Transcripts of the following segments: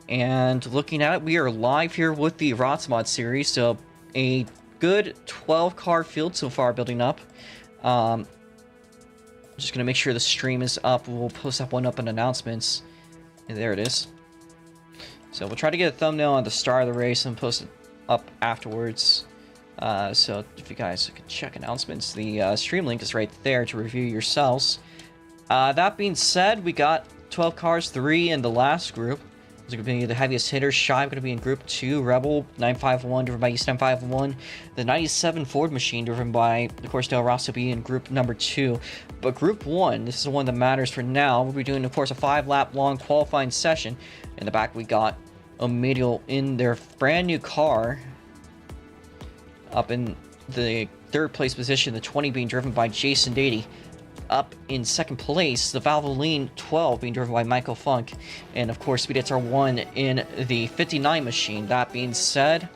And looking at it, we are live here with the ROX mod series, so a good 12 car field so far building up. Just gonna make sure the stream is up. We'll post that one up in announcements. And there it is. So we'll try to get a thumbnail on the start of the race and post it up afterwards. So if you guys can check announcements, the stream link is right there to review yourselves. That being said, we got 12 cars, 3 in the last group. Those are going to be the heaviest hitters. Shy going to be in Group 2. Rebel 951 driven by East 951. The 97 Ford machine driven by, of course, Del Ross will be in Group number 2. But Group 1, this is the one that matters for now. We'll be doing, of course, a 5-lap long qualifying session. In the back, we got Omedial in their brand new car. Up in the 3rd place position, the 20 being driven by Jason Dady. Up in 2nd place, the Valvoline 12 being driven by Michael Funk. And of course, Speed Hits R1 in the 59 machine. That being said,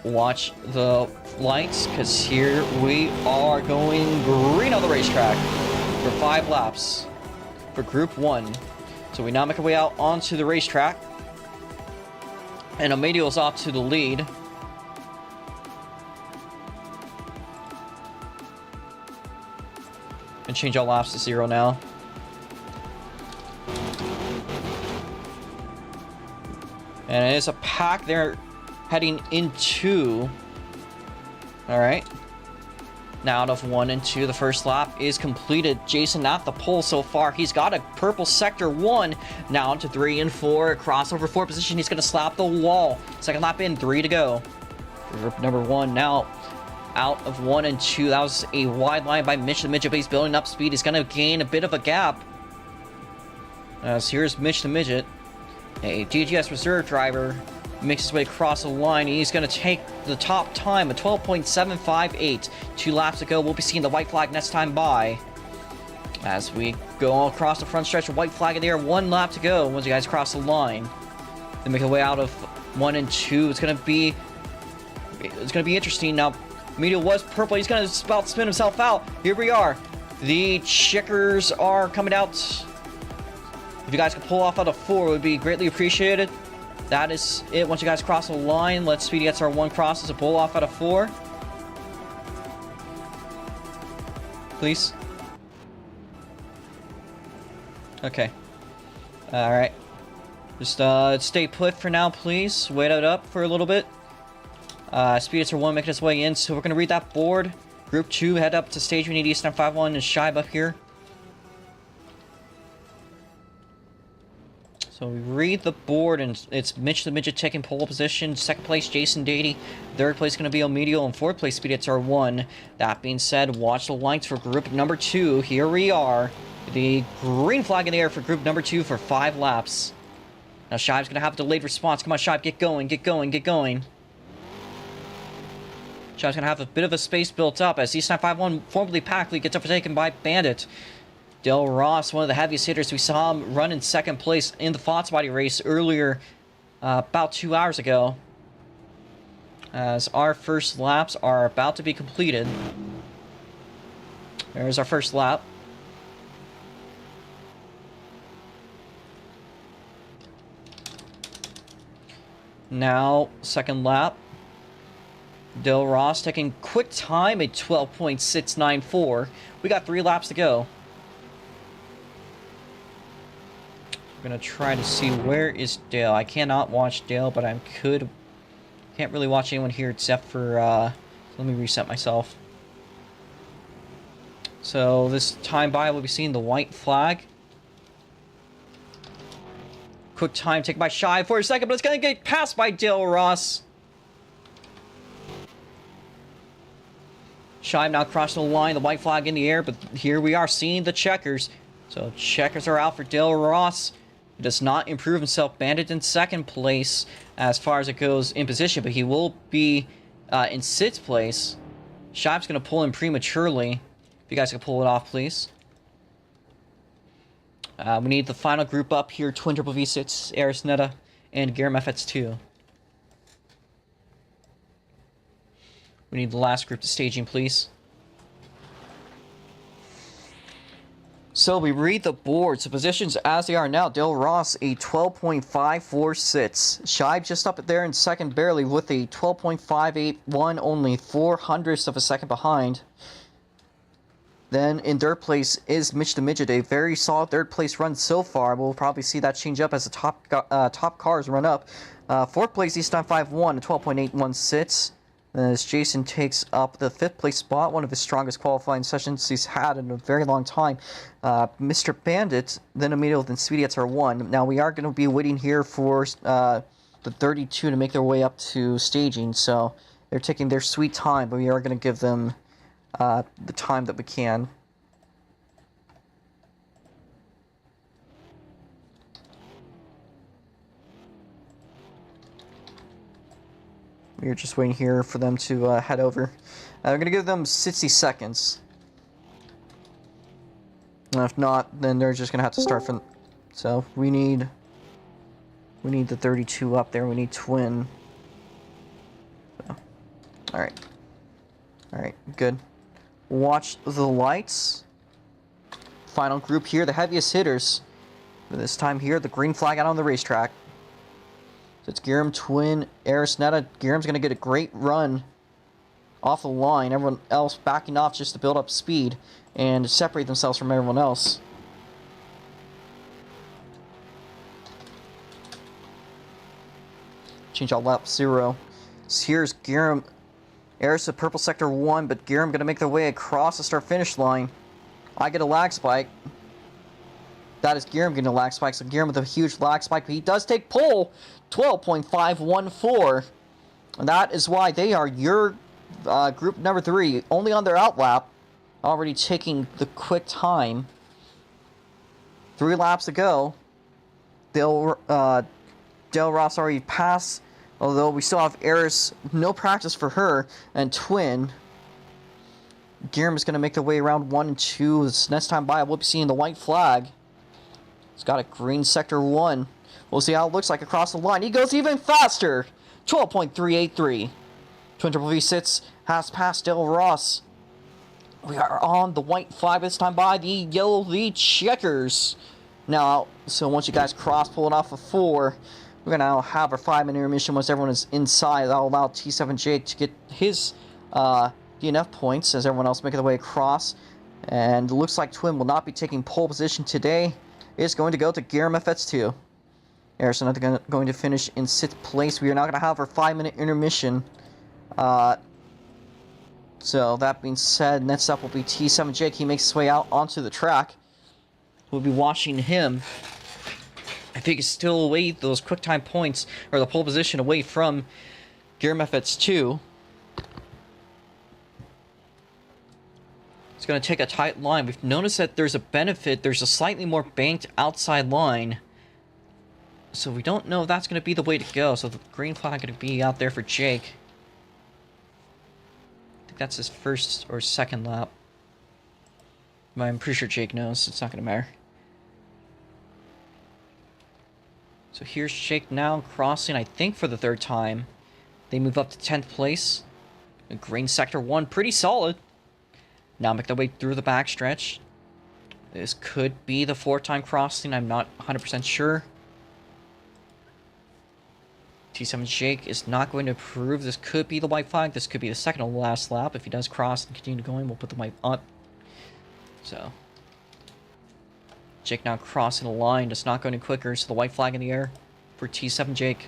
watch the lights, because here we are going green on the racetrack for 5 laps for Group 1. So we now make our way out onto the racetrack. And Omedial is off to the lead. And change all laps to 0 now. And it is a pack there heading into. Alright. Now out of 1 and 2, the first lap is completed. Jason at the pole so far. He's got a purple sector 1. Now into 3 and 4. Crossover 4 position. He's going to slap the wall. Second lap in, 3 to go. Group number 1 now. Out of 1 and 2. That was a wide line by Mitch the Midget, but he's building up speed. He's going to gain a bit of a gap. As here's Mitch the Midget, a DGS reserve driver, makes his way across the line. He's going to take the top time, a 12.758. 2 laps to go. We'll be seeing the white flag next time by. As we go all across the front stretch, a white flag in there. 1 lap to go once you guys cross the line. They make their way out of 1 and 2. It's going to be interesting now. Omedial was purple. He's going to about to spin himself out. Here we are. The checkers are coming out. If you guys could pull off out of 4, it would be greatly appreciated. That is it. Once you guys cross the line, let's Speedy Gets our 1 crosses to pull off out of 4. Please. Okay. Alright. Just stay put for now, please. Wait it up for a little bit. Speed Hits R1 making its way in, so we're going to read that board. Group 2, head up to stage. We need East 951 and Shibe up here. So we read the board, and it's Mitch the Midget taking pole position. 2nd place, Jason Dady. 3rd place going to be Omedial, and 4th place, Speed Hits R1. That being said, watch the lights for group number 2. Here we are. The green flag in the air for group number 2 for 5 laps. Now Shibe's going to have a delayed response. Come on, Shibe, get going, get going, get going. Shibe's going to have a bit of a space built up as East 951 formerly Packley gets overtaken by Bandit. Del Ross, one of the heaviest hitters. We saw him run in 2nd place in the Fox Body race earlier, about 2 hours ago. As our first laps are about to be completed. There's our first lap. Now, 2nd lap. Del Ross taking quick time at 12.694. We got 3 laps to go. We're going to try to see where is Dale. I cannot watch Dale, but I can't really watch anyone here except for, let me reset myself. So this time by, we'll be seeing the white flag. Quick time taken by Shy for a second, but it's going to get passed by Del Ross. Shy now crossing the line, the white flag in the air, but here we are seeing the checkers. So checkers are out for Del Ross. He does not improve himself. Bandit in 2nd place as far as it goes in position, but he will be in 6th place. Shibe's going to pull in prematurely. If you guys can pull it off, please. We need the final group up here. Twin Triple V6, Aris Netta, and Garam FX2. We need the last group to staging, please. So we read the board. So positions as they are now. Dale Ross a 12.546. Shibe just up there in second barely with a 12.581, only 0.04 of a second behind. Then in third place is Mitch the Midget, a very solid third place run so far. We'll probably see that change up as the top cars run up. Fourth place East Time 5-1, a 12.81 sits. As Jason takes up the fifth place spot, one of his strongest qualifying sessions he's had in a very long time. Mr. Bandit, then immediately then Speedy at R1. Now we are going to be waiting here for the 32 to make their way up to staging, so they're taking their sweet time, but we are going to give them the time that we can. We're just waiting here for them to head over. We're going to give them 60 seconds. And if not, then they're just going to have to start from... So, we need the 32 up there. We need Twin. So, alright. Alright, good. Watch the lights. Final group here, the heaviest hitters. For this time here, the green flag out on the racetrack. So it's Giram, Twin, Arisnetta. Giram's going to get a great run off the line. Everyone else backing off just to build up speed and separate themselves from everyone else. Change out lap 0. So here's Giram. Aris at purple sector 1, but Giram going to make their way across the start-finish line. I get a lag spike. That is Giram getting a lag spike, so Giram with a huge lag spike, but he does take pole, 12.514. And that is why they are your group number 3, only on their outlap, already taking the quick time. 3 laps to go. Dale Ross already passed, although we still have Eris, no practice for her, and Twin. Giram is going to make their way around 1 and 2. This next time by, we'll be seeing the white flag. He's got a green sector 1. We'll see how it looks like across the line. He goes even faster. 12.383. Twin Triple V sits, has passed Dale Ross. We are on the white flag this time by the yellow lead checkers. Now, so once you guys cross, pulling off a 4, we're going to now have our 5-minute intermission once everyone is inside. That'll allow T7 Jake to get his DNF points as everyone else making their way across. And it looks like Twin will not be taking pole position today. It's going to go to Giram FS2. Harrison going to finish in 6th place. We are now going to have our 5-minute intermission. So that being said, next up will be T7 Jake. He makes his way out onto the track. We'll be watching him. I think he's still away those quick time points, or the pole position away from Giram FS2. It's going to take a tight line. We've noticed that there's a benefit. There's a slightly more banked outside line. So we don't know if that's going to be the way to go. So the green flag going to be out there for Jake. I think that's his first or second lap. I'm pretty sure Jake knows. It's not going to matter. So here's Jake now crossing, I think, for the 3rd time. They move up to 10th place. Green sector 1, pretty solid. Now make their way through the backstretch. This could be the 4th time crossing. I'm not 100% sure. T7 Jake is not going to approve. This could be the white flag. This could be the second to last lap. If he does cross and continue going, we'll put the white up. So Jake now crossing the line. Just not going any quicker. So the white flag in the air for T7 Jake.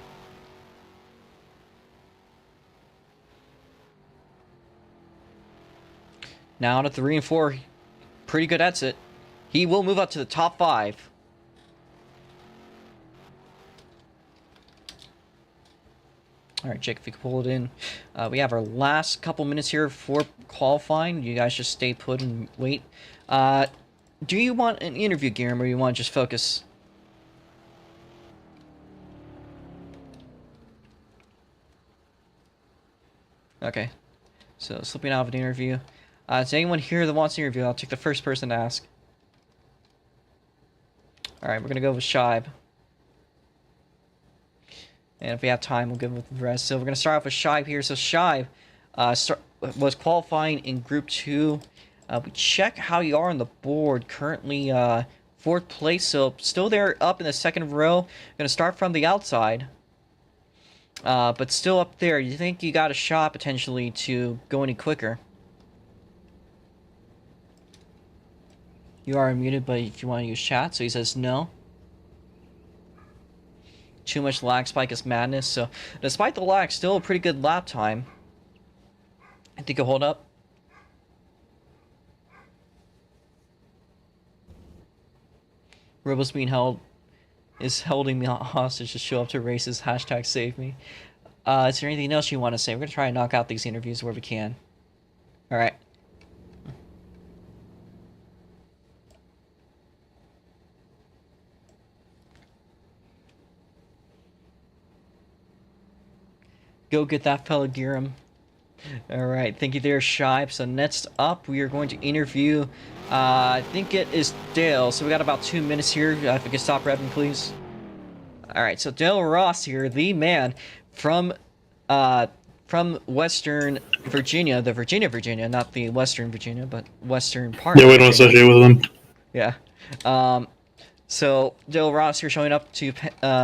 Now to 3 and 4. Pretty good exit. He will move up to the top 5. Alright, Jake, if you could pull it in. We have our last couple minutes here for qualifying. You guys just stay put and wait. Do you want an interview, Giram, or you want to just focus? Okay. So, slipping out of an interview. Is anyone here that wants an interview? I'll take the first person to ask. Alright, we're going to go with Shibe. And if we have time, we'll give it the rest. So we're going to start off with Shibe here. So Shibe was qualifying in Group 2. We check how you are on the board. Currently, 4th place, so still there up in the 2nd row. Gonna start from the outside. But still up there. You think you got a shot, potentially, to go any quicker. You are unmuted, but if you want to use chat, so he says no. Too much lag spike is madness, so despite the lag, still a pretty good lap time. I think you'll hold up. Robo's being held is holding me hostage to show up to races. Hashtag save me. Is there anything else you want to say? We're gonna try and knock out these interviews where we can. All right. Go get that fella, Giram. Alright, thank you there, Shipe. So next up, we are going to interview, I think it is Dale. So we got about 2 minutes here. If we could stop revving, please. Alright, so Dale Ross here, the man from Western Virginia. The Virginia, not the Western Virginia, but Western part Yeah, of we don't Virginia. associate with them. Yeah. So, Dale Ross here showing up to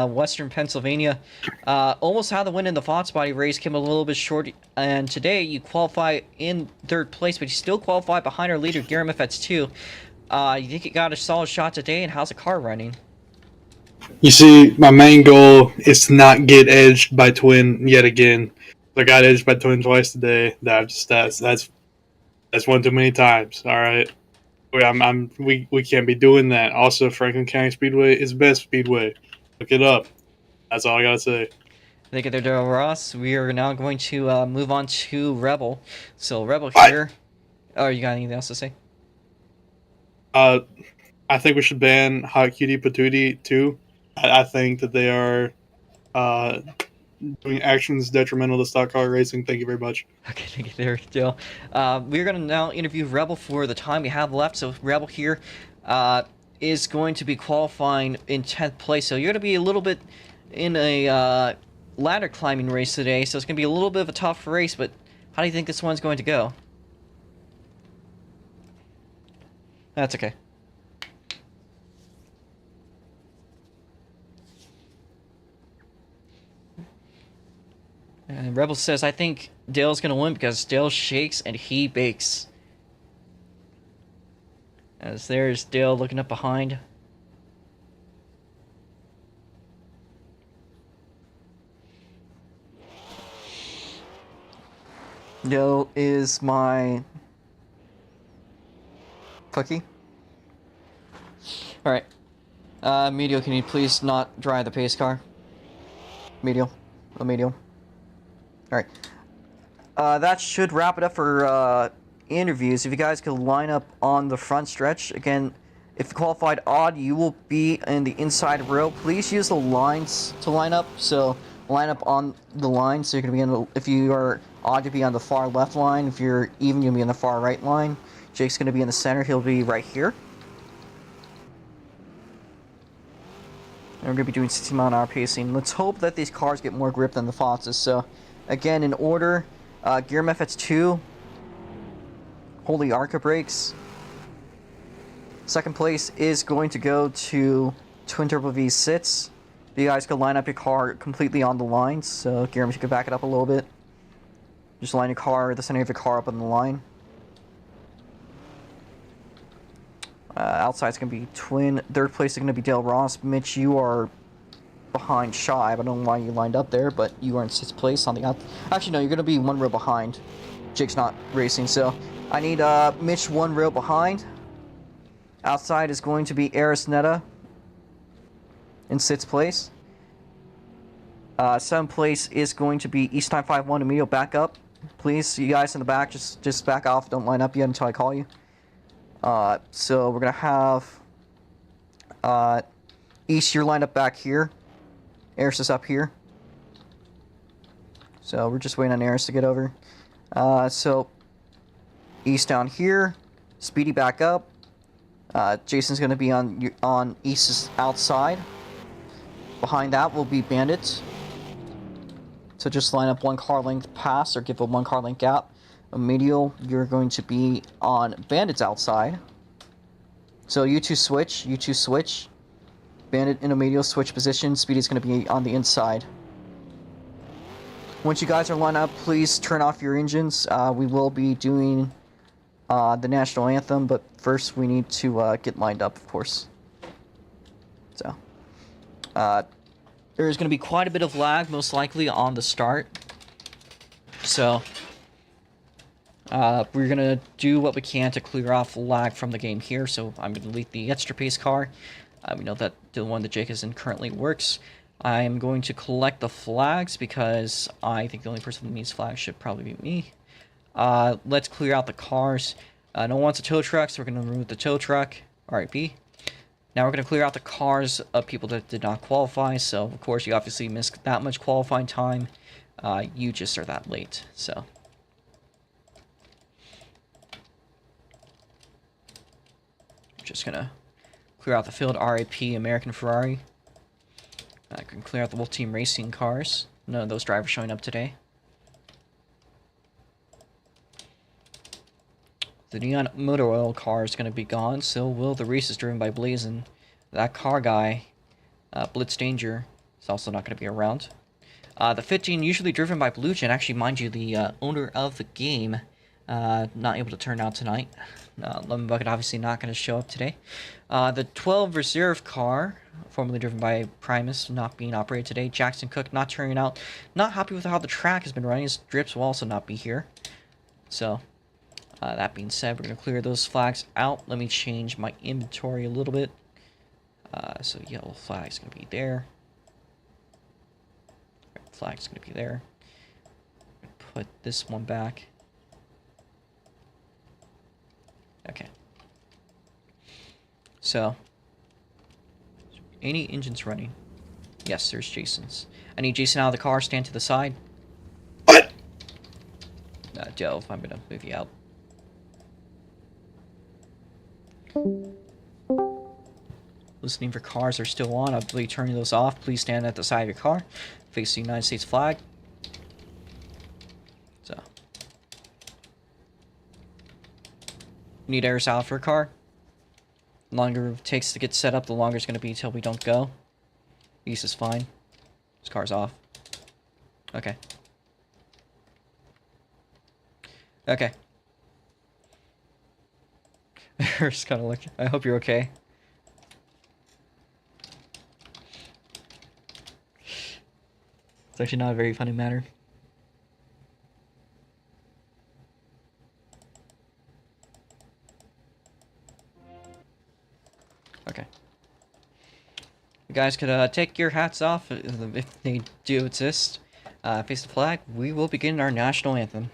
Western Pennsylvania. Almost had the win in the Fox Body race, came a little bit short. And today, you qualify in 3rd place, but you still qualify behind our leader, Garam FX2. You think you got a solid shot today, and how's the car running? You see, my main goal is to not get edged by Twin yet again. I got edged by Twin twice today. That's one too many times. All right. We can't be doing that. Also, Franklin County Speedway is best speedway. Look it up. That's all I gotta say. Thank you there, Dale Ross. We are now going to move on to Rebel. So, Rebel What? here. Oh, you got anything else to say? I think we should ban Hot Cutie Patootie too. I think that they are doing actions detrimental to stock car racing. Thank you very much. Okay, thank you there, Dale. We're going to now interview Rebel for the time we have left. So Rebel here is going to be qualifying in 10th place. So you're going to be a little bit in a ladder climbing race today. So it's going to be a little bit of a tough race, but how do you think this one's going to go? That's okay. And Rebel says, I think Dale's going to win because Dale shakes and he bakes. As there's Dale looking up behind. Dale is my cookie. Alright. Medial, can you please not drive the pace car? Medial. Oh, medial. Alright. That should wrap it up for interviews. If you guys could line up on the front stretch. Again, if you qualified odd, you will be in the inside row. Please use the lines to line up. So line up on the line. So you're going to be in the, if you are odd, you'll be on the far left line. If you're even, you'll be in the far right line. Jake's going to be in the center. He'll be right here. And we're going to be doing 60 mile an hour pacing. Let's hope that these cars get more grip than the Foxes. So, again, in order, Gear FX2, Holy Arca brakes. 2nd place is going to go to Twin Turbo V Sits. You guys can line up your car completely on the lines. So, Gear, if you could back it up a little bit. Just line your car, the center of your car up on the line. Outside's going to be Twin. 3rd place is going to be Dale Ross. Mitch, you are behind Shive. I don't know why you lined up there, but you are in 6th place on the out. Actually, no, you're going to be 1 row behind. Jake's not racing, so I need Mitch 1 row behind. Outside is going to be Eris Netta in 6th place. 7th place is going to be East Time 5-1. Emilio, back up. Please, you guys in the back, just back off. Don't line up yet until I call you. So we're going to have East, you're lined up back here. Eris is up here. So we're just waiting on Eris to get over. So East down here. Speedy back up. Jason's going to be on East's outside. Behind that will be Bandit. So just line up 1 car length pass or give a 1 car length gap. Medial, you're going to be on Bandit's outside. So you two switch. Bandit in a medial switch position. Speedy's going to be on the inside. Once you guys are lined up, please turn off your engines. We will be doing the national anthem, but first we need to get lined up, of course. So, there's going to be quite a bit of lag, most likely, on the start. So, we're going to do what we can to clear off lag from the game here. So, I'm going to delete the extra pace car. We know that the one that Jake is in currently works. I'm going to collect the flags because I think the only person that needs flags should probably be me. Let's clear out the cars. No one wants a tow truck, so we're going to remove the tow truck. RIP. Now we're going to clear out the cars of people that did not qualify. So, of course, you obviously missed that much qualifying time. You just are that late. So, I'm just going to clear out the field. RIP American Ferrari. I can clear out the Wolf Team Racing cars. None of those drivers showing up today. The Neon Motor Oil car is going to be gone. So will the races driven by Blazin. That car guy, Blitz Danger, is also not going to be around. The 15, usually driven by Blue Gen. Actually, mind you, the owner of the game, not able to turn out tonight. Lemon Bucket obviously not going to show up today. The 12 reserve car, formerly driven by Primus, not being operated today. Jackson Cook not turning out. Not happy with how the track has been running. His drips will also not be here. So, that being said, we're going to clear those flags out. Let me change my inventory a little bit. So yellow flag's going to be there. Red flag's going to be there. Put this one back. Okay. So, any engines running? Yes, there's Jason's. I need Jason out of the car, stand to the side. What? Delve, I'm gonna move you out. Listening for cars are still on. I'll be turning those off. Please stand at the side of your car. Face the United States flag. So. Need air salve for a car. The longer it takes to get set up, the longer it's going to be until we don't go. East is fine. This car's off. Okay. Okay. Just kind of like, I hope you're okay. It's actually not a very funny matter. Okay. You guys could take your hats off if they do exist. Face the flag. We will begin our national anthem.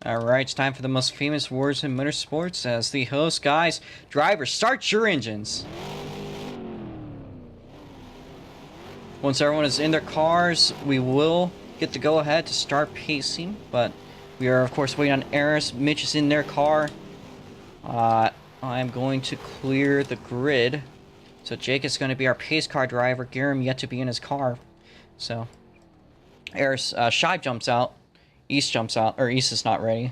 Alright, it's time for the most famous words in motorsports. As the host, guys, drivers, start your engines. Once everyone is in their cars, we will get the go-ahead to start pacing, but we are, of course, waiting on Eris. Mitch is in their car. I'm going to clear the grid. So Jake is going to be our pace car driver. Garam yet to be in his car. So, Eris, Shive jumps out. East jumps out, or East is not ready.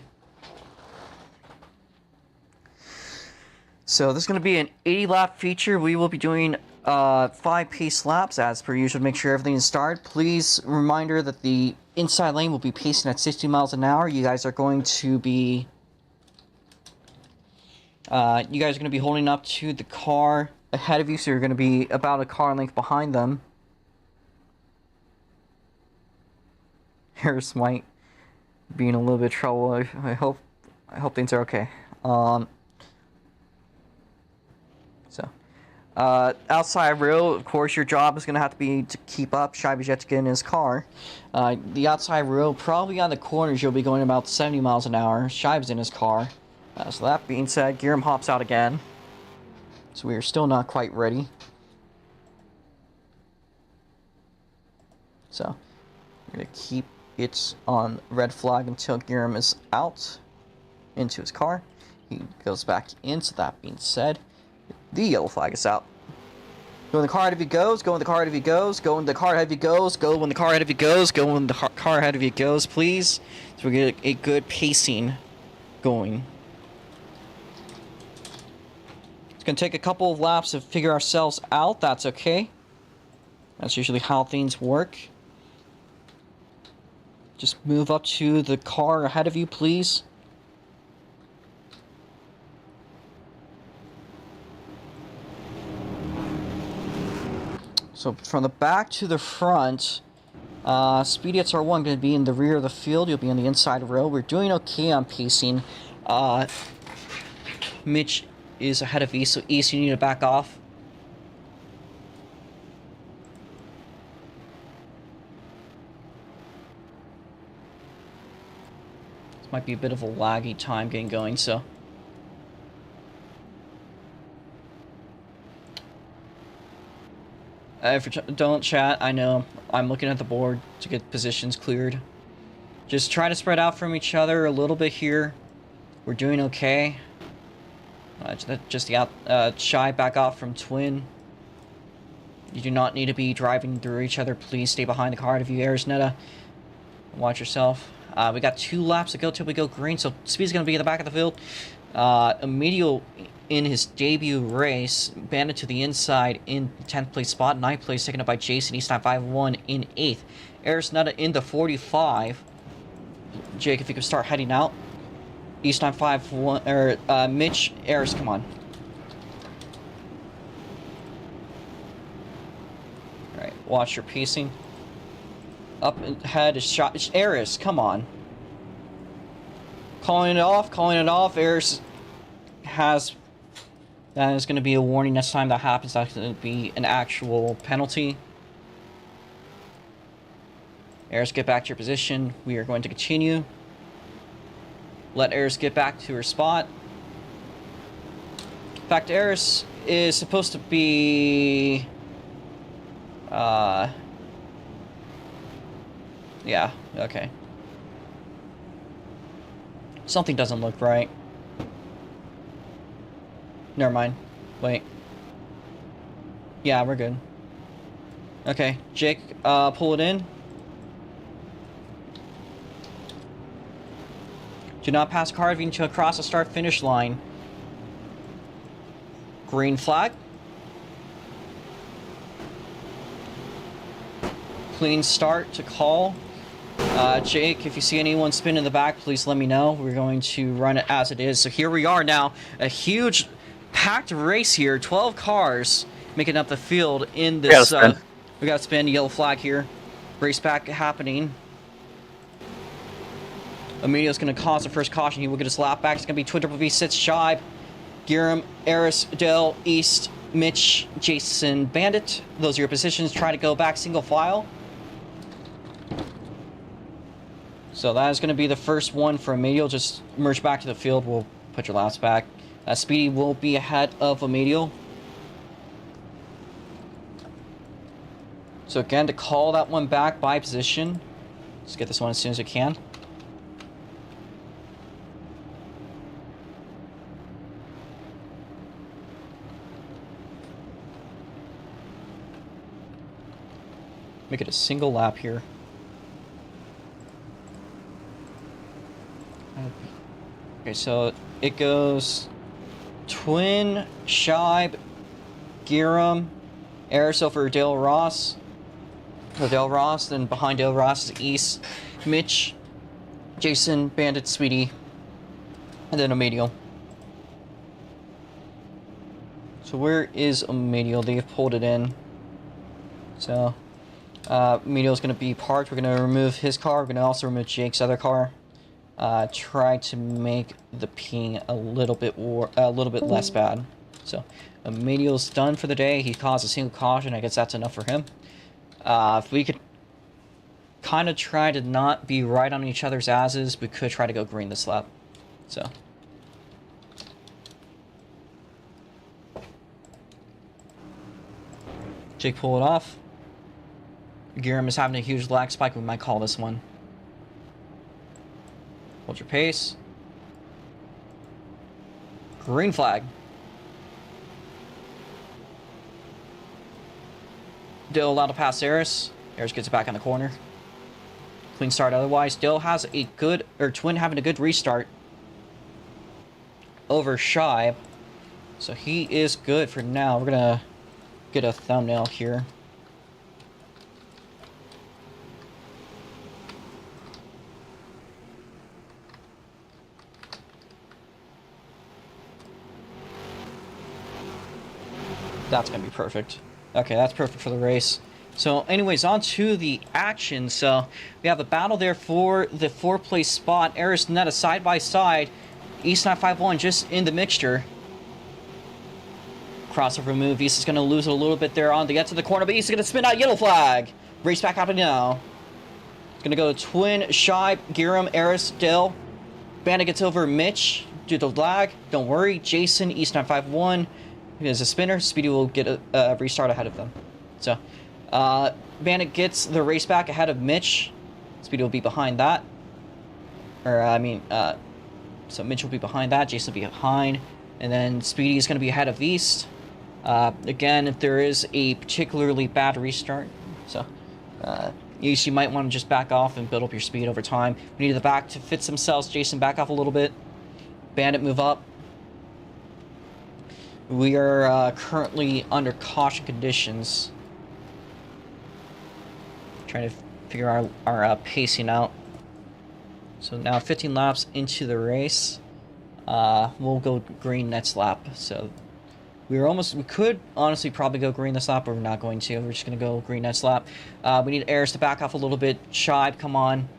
So this is going to be an 80 lap feature. We will be doing 5 pace laps as per usual to make sure everything is started. Please, reminder that the inside lane will be pacing at 60 miles an hour. You guys are going to be holding up to the car ahead of you, so you're going to be about a car length behind them. Harris might be in a little bit of trouble. I hope things are okay. Outside rail, of course, your job is going to have to be to keep up. Shivy's yet to get in his car. The outside rail, probably on the corners, you'll be going about 70 miles an hour. Shivy's in his car. So that being said, Giram hops out again. So we are still not quite ready. So we're going to keep it on red flag until Giram is out into his car. He goes back in. So that being said, the yellow flag is out. Go in the car ahead of you goes, go in the car ahead of you goes, go in the car ahead of you goes, go in the car ahead of you goes, go in the car ahead of you goes, please. So we get a good pacing going. It's going to take a couple of laps to figure ourselves out. That's okay. That's usually how things work. Just move up to the car ahead of you, please. So from the back to the front, Speedy SR1 going to be in the rear of the field. You'll be on the inside row. We're doing okay on pacing. Mitch is ahead of East, so East, you need to back off. This might be a bit of a laggy time getting going, so... don't chat, I know. I'm looking at the board to get positions cleared. Just try to spread out from each other a little bit here. We're doing okay. Just Shy, back off from Twin. You do not need to be driving through each other. Please stay behind the car if you Arizona. Watch yourself. We got 2 laps to go till we go green, so Speed's going to be in the back of the field. Emilio, in his debut race, banded to the inside in 10th place spot. 9th place taken up by Jason, East 951 in 8th. Arizona in the 45. Jake, if you could start heading out. East 951, or Mitch, Aris, come on. Alright, watch your pacing. Up ahead is shot. Aris, come on. Calling it off. Aris has... That is going to be a warning next time that happens. That's going to be an actual penalty. Aris, get back to your position. We are going to continue. Let Aris get back to her spot. In fact, Aris is supposed to be... Yeah, okay. Something doesn't look right. Never mind. Wait. Yeah, we're good. Okay, Jake, pull it in. Do not pass carving to across the start-finish line. Green flag. Clean start to call. Jake, if you see anyone spin in the back, please let me know. We're going to run it as it is. So here we are now. A huge packed race here. 12 cars making up the field in this. We got to spin. Yellow flag here. Race back happening. Emilio's going to cause the first caution. He will get his lap back. It's going to be Twin Triple V, Sits, Shibe, Giram, Aris, Dell, East, Mitch, Jason, Bandit. Those are your positions. Try to go back single file. So that is going to be the first one for Emilio. Just merge back to the field. We'll put your laps back. Speedy will be ahead of Emilio. So again, to call that one back by position. Let's get this one as soon as we can. Make it a single lap here. Okay, so it goes Twin, Shibe, Giram, Eris over Dale Ross. Dale Ross, then behind Dale Ross is East, Mitch, Jason, Bandit, Sweetie, and then Omedial. So where is Omedial? They've pulled it in. So Omedial's going to be parked. We're going to remove his car. We're going to also remove Jake's other car. Try to make the ping a little bit less bad. So Omedial's done for the day. He caused a single caution. I guess that's enough for him. If we could kind of try to not be right on each other's asses, we could try to go green this lap. So. Jake pull it off. Giram is having a huge lag spike. We might call this one. Hold your pace. Green flag. Dill allowed to pass Eris. Eris gets it back on the corner. Clean start otherwise. Dill has a good, or Twin having a good restart over Shibe. So he is good for now. We're going to get a thumbnail here. That's going to be perfect. Okay, that's perfect for the race. So anyways, on to the action. So we have a battle there for the 4th place spot. Eris and Netta side by side. East 951 just in the mixture. Crossover move. East is going to lose it a little bit there on to get to the corner, but East is going to spin out yellow flag. Race back happening now. Going to go Twin, Shibe, Giram, Eris, Dill. Bandit gets over Mitch due to the lag. Don't worry. Jason, East 951. Is a spinner. Speedy will get a restart ahead of them. So, Bandit gets the race back ahead of Mitch. Speedy will be behind that. So Mitch will be behind that. Jason will be behind. And then Speedy is going to be ahead of East. Again, if there is a particularly bad restart. So, East, you might want to just back off and build up your speed over time. We need the back to fix themselves. Jason, back off a little bit. Bandit, move up. We are currently under caution conditions. Trying to figure our pacing out. So now 15 laps into the race. We'll go green next lap. So we could honestly probably go green this lap, but we're not going to. We're just going to go green next lap. We need Eris to back off a little bit. Shibe, come on.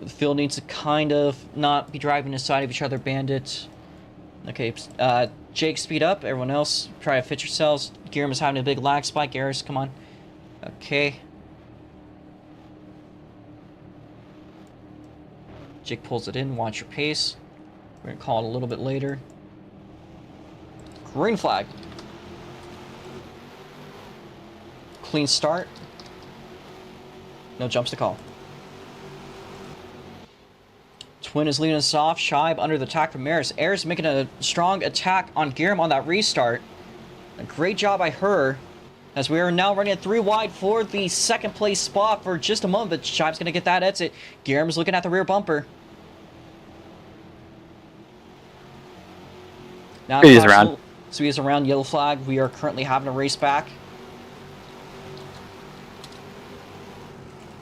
The field needs to kind of not be driving aside of each other. Bandit. Okay, Jake, speed up. Everyone else, try to fit yourselves. Giram is having a big lag spike. Eris, come on. Okay. Jake pulls it in. Watch your pace. We're going to call it a little bit later. Green flag. Clean start. No jumps to call. Twin is leading us off. Shibe under the attack from Eris. Eris making a strong attack on Giram on that restart. A great job by her. As we are now running at 3 wide for the 2nd place spot for just a moment. But Shibe's going to get that exit. Giram's looking at the rear bumper. Now he's around. So he's around yellow flag. We are currently having a race back.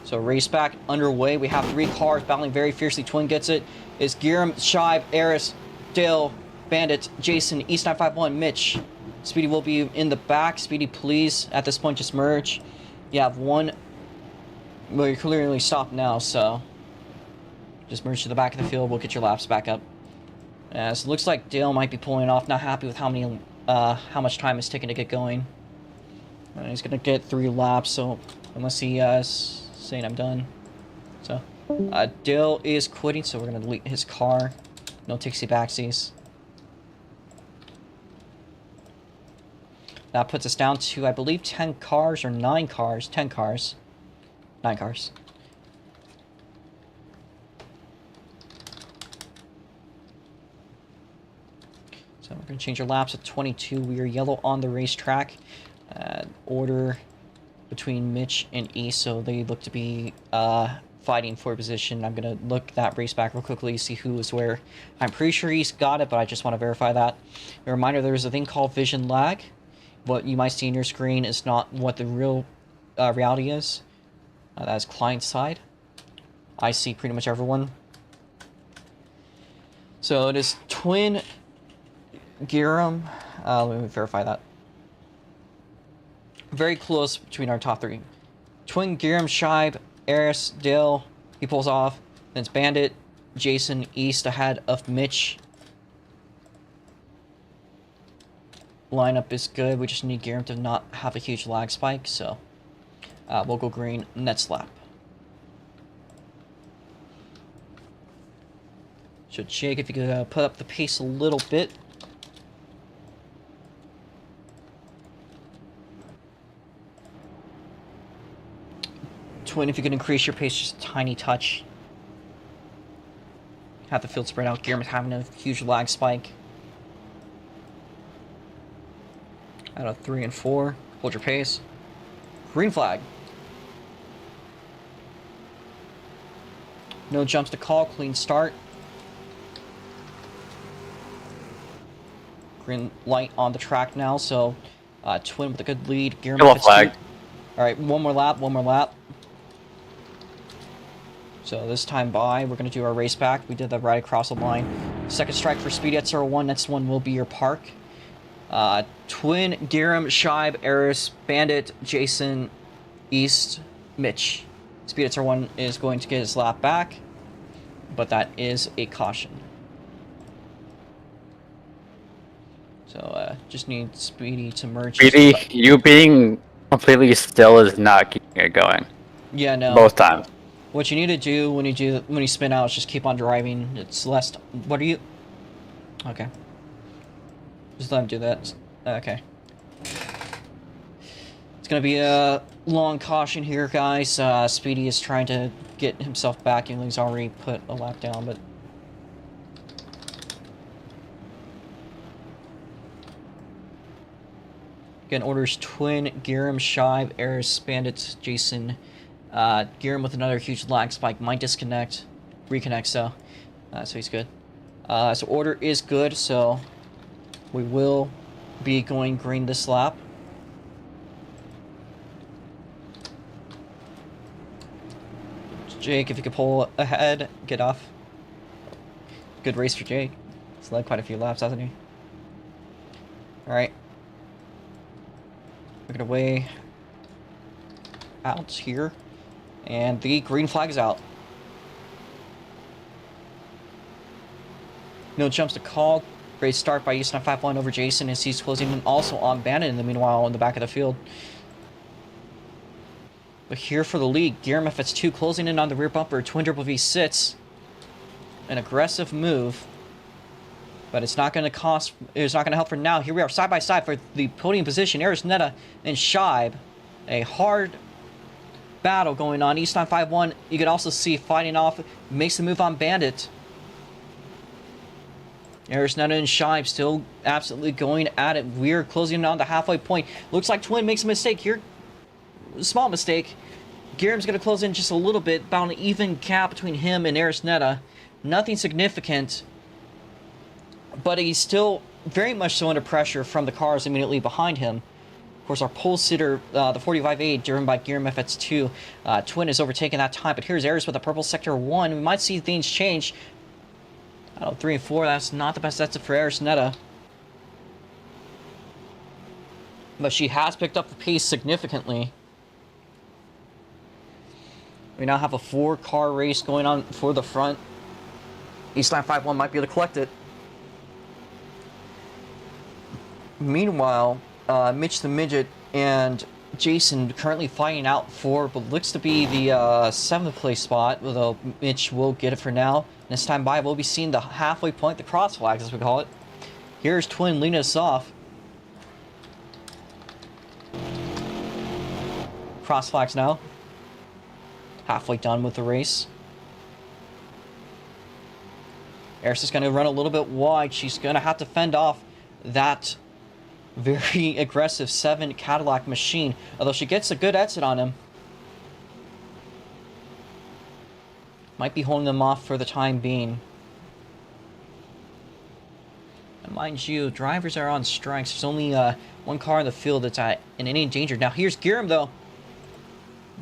So race back underway. We have 3 cars battling very fiercely. Twin gets it. It's Giram, Shibe, Eris, Dale, Bandit, Jason, East 951, Mitch. Speedy will be in the back. Speedy, please, at this point, just merge. You have one. Well, you're clearly stopped now, so just merge to the back of the field. We'll get your laps back up. So it looks like Dale might be pulling off. Not happy with how much time it's taking to get going. He's gonna get 3 laps, so unless he saying I'm done. So Dale is quitting, so we're gonna delete his car. No Tixie backsies. That puts us down to, I believe, 10 cars or 9 cars. 10 cars. 9 cars. So we're going to change our laps to 22. We are yellow on the racetrack. Order between Mitch and East, so they look to be fighting for position. I'm going to look that race back real quickly, see who is where. I'm pretty sure he's got it, but I just want to verify that. A reminder, there's a thing called vision lag. What you might see in your screen is not what the real reality is. That's client side. I see pretty much everyone. So it is Twin Giram. Let me verify that. Very close between our top three. Twin, Giram, Shibe, Eris, Dale. He pulls off. Then it's Bandit, Jason, East ahead of Mitch. Lineup is good. We just need Giram to not have a huge lag spike. So we'll go green next lap. So Jake, if you could put up the pace a little bit. Twin, if you could increase your pace just a tiny touch. Have the field spread out. Giram is having a huge lag spike. Out of 3 and 4. Hold your pace. Green flag. No jumps to call. Clean start. Green light on the track now, so Twin with a good lead. Yellow flag. Alright, one more lap. So this time by, we're going to do our race back. We did that right across the line. Second strike for Speedy at 01. Next one will be your park. Twin, Giram, Shibe, Eris, Bandit, Jason, East, Mitch. Speed at 01 is going to get his lap back, but that is a caution. So, just need Speedy to merge. Speedy, you being completely still is not keeping it going. Yeah, no. Both times. What you need to do when you spin out is just keep on driving. It's less. What are you? Okay. Just let him do that. Okay. It's gonna be a long caution here, guys. Speedy is trying to get himself back, even though he's already put a lap down, but. Again, orders Twin, Giram, Shibe, Eris, Bandit, Jason. Giram with another huge lag spike. Might disconnect. Reconnect, so he's good. So order is good, so we will be going green this lap. Jake, if you could pull ahead, get off. Good race for Jake. He's led quite a few laps, hasn't he? Alright. Make it away out here, and the green flag is out. No jumps to call. Great start by East 951 over Jason as he's closing in also on Bandit in the meanwhile in the back of the field. But here for the lead, Giram FS2 closing in on the rear bumper. Twin V sits. An aggressive move. But it's not going to cost. It's not going to help for now. Here we are, side by side for the podium position. Eris, Netta, and Shibe. A hard battle going on. East 951. You can also see fighting off. Makes the move on Bandit. Eris, Netta, and Shibe still absolutely going at it. We're closing in on the halfway point. Looks like Twin makes a mistake here. Small mistake. Giram's going to close in just a little bit. About an even gap between him and Eris, Netta. Nothing significant. But he's still very much so under pressure from the cars immediately behind him. Of course, our pole sitter, the 45A, driven by Giram FX2. Twin is overtaking that time, but here's Eris with a purple sector 1. We might see things change. I don't know, 3 and 4, that's not the best exit for Eris Netta. But she has picked up the pace significantly. We now have a 4-car race going on for the front. East 951 might be able to collect it. Meanwhile, Mitch the Midget and Jason currently fighting out for what looks to be the 7th place spot, although Mitch will get it for now. This time by, we'll be seeing the halfway point, the cross flags as we call it. Here's Twin leading us off. Cross flags now. Halfway done with the race. Eris is going to run a little bit wide. She's going to have to fend off that very aggressive 7 Cadillac machine, although she gets a good exit on him. Might be holding them off for the time being. And mind you, drivers are on strikes. There's only one car in the field that's in any danger. Now here's Giram though.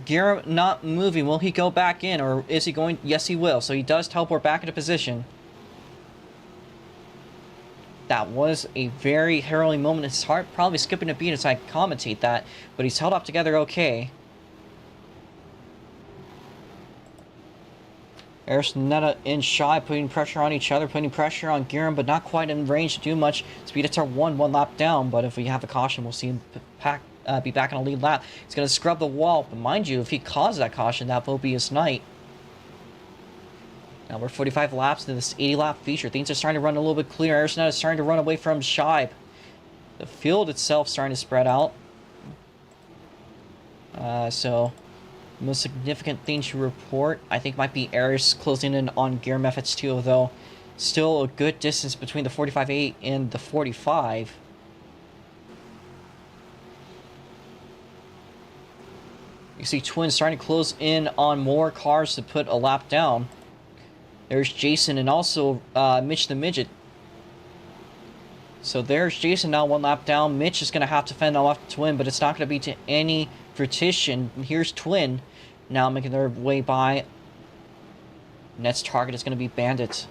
Giram not moving. Will he go back in, or is he going? Yes, he will. So he does teleport back into position. That was a very harrowing moment. It's hard, probably skipping a beat as I commentate that, but he's held up together okay. Arisneta and Shy putting pressure on each other, putting pressure on Giram, but not quite in range to do much. Speedits are one lap down, but if we have a caution, we'll see him be back on a lead lap. He's going to scrub the wall, but mind you, if he causes that caution, that will be his night. Now we're 45 laps into this 80-lap feature. Things are starting to run a little bit cleaner. Arisneta is starting to run away from Shibe. The field itself starting to spread out. So, most significant thing to report, I think, might be Aris closing in on Giram FX2, although still a good distance between the 45.8 and the 45. You see Twins starting to close in on more cars to put a lap down. There's Jason and also Mitch the Midget. So there's Jason now one lap down. Mitch is going to have to fend off Twin, but it's not going to be to any fruition. Here's Twin now making their way by. Next target is going to be Bandit.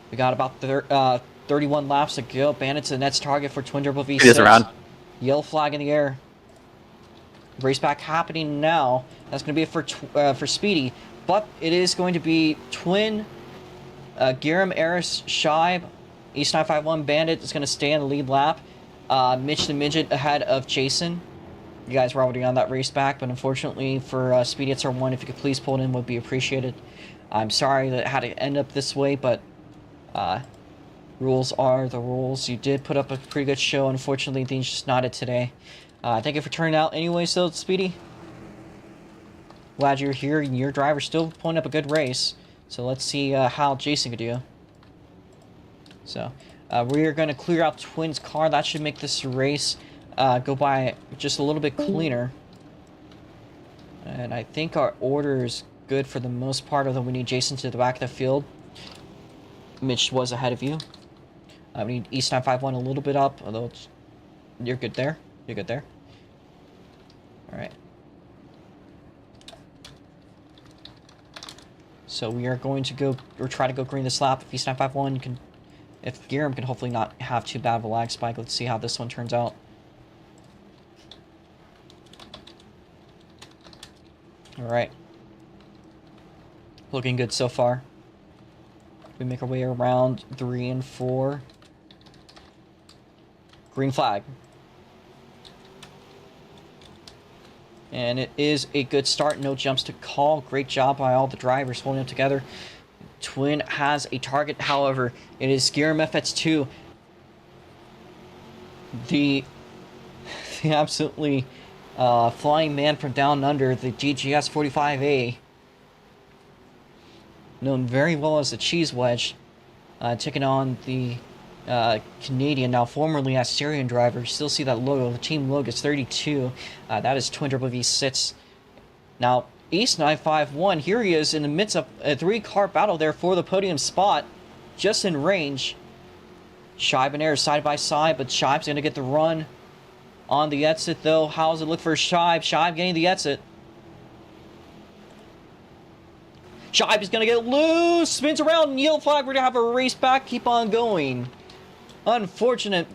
We got about 31 laps to go. Bandit's the next target for Twin Turbo V6. It is around. Yellow flag in the air. Race back happening now. That's going to be it for Speedy. But it is going to be Twin, Giram, Eris, Shibe, East 951 Bandit is going to stay in the lead lap. Mitch the Midget ahead of Jason. You guys were already on that race back, but unfortunately for Speedy at turn 1, if you could please pull it in, would be appreciated. I'm sorry that it had to end up this way, but rules are the rules. You did put up a pretty good show. Unfortunately, things just not it today. Thank you for turning out anyways, though, Speedy. Glad you're here, and your driver's still pulling up a good race. So let's see how Jason could do. So we are going to clear out Twin's car. That should make this race go by just a little bit cleaner. And I think our order is good for the most part, although we need Jason to the back of the field. Mitch was ahead of you. We need East 951 a little bit up, although you're good there. You're good there. Alright. So we are going to go, or try to go green this lap. If East 951 can, if Giram can hopefully not have too bad of a lag spike. Let's see how this one turns out. Alright. Looking good so far. We make our way around 3 and 4. Green flag. And it is a good start. No jumps to call. Great job by all the drivers holding it together. Twin has a target, however. It is Giram FX2. The absolutely flying man from down under, the GGS 45A. Known very well as the Cheese Wedge. Taking on the Canadian, now formerly Assyrian driver. You still see that logo. The team logo is 32. That is Twin Turbo V6. Now, East 951, here he is in the midst of a 3-car battle there for the podium spot. Just in range. Shibe and Air side by side, but Shibe's going to get the run on the exit, though. How does it look for Shibe? Shibe getting the exit. Shibe is going to get loose. Spins around. Yellow flag. We're going to have a race back. Keep on going. Unfortunate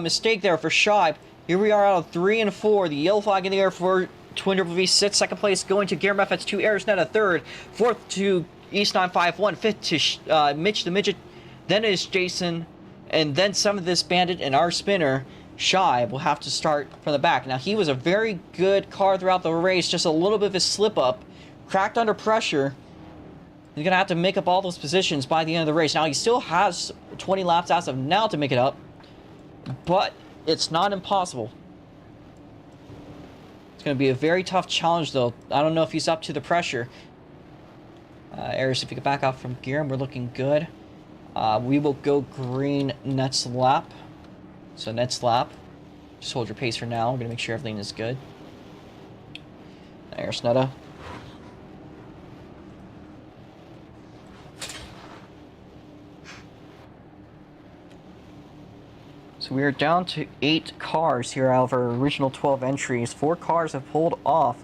mistake there for Shibe. Here we are out of 3 and 4. The yellow flag in the air for Twin Turbo V6. Second place going to Giram FX2. Arisneta third. Fourth to East 951. Fifth to Mitch the Midget. Then is Jason. And then some of this Bandit and our spinner, Shibe, will have to start from the back. Now, he was a very good car throughout the race. Just a little bit of a slip up. Cracked under pressure. He's going to have to make up all those positions by the end of the race. Now, he still has 20 laps as of now to make it up. But it's not impossible. It's going to be a very tough challenge, though. I don't know if he's up to the pressure. Aris, if you could back out from Giram, we're looking good. We will go green next lap. So next lap. Just hold your pace for now. We're going to make sure everything is good. Arisneta. So we are down to 8 cars here out of our original 12 entries. 4 cars have pulled off.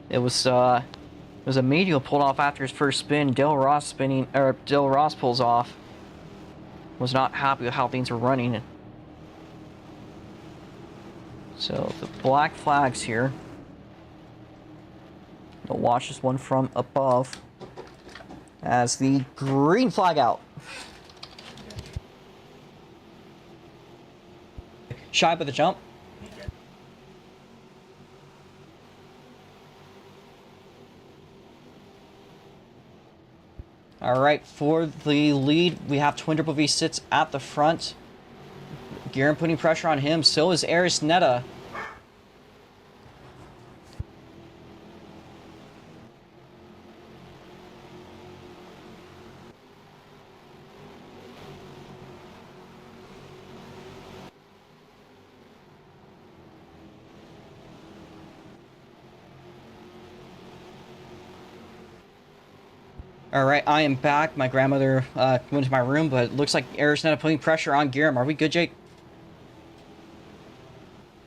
It was a medial pulled off after his first spin. Del Ross pulls off. Was not happy with how things were running. So the black flags here. We'll watch this one from above. As the green flag out. Shy by the jump. Alright, for the lead, we have Twin Triple V sits at the front. Guerin putting pressure on him, so is Aris Netta. Alright, I am back. My grandmother went to my room, but it looks like Aris Netta putting pressure on Guerin. Are we good, Jake?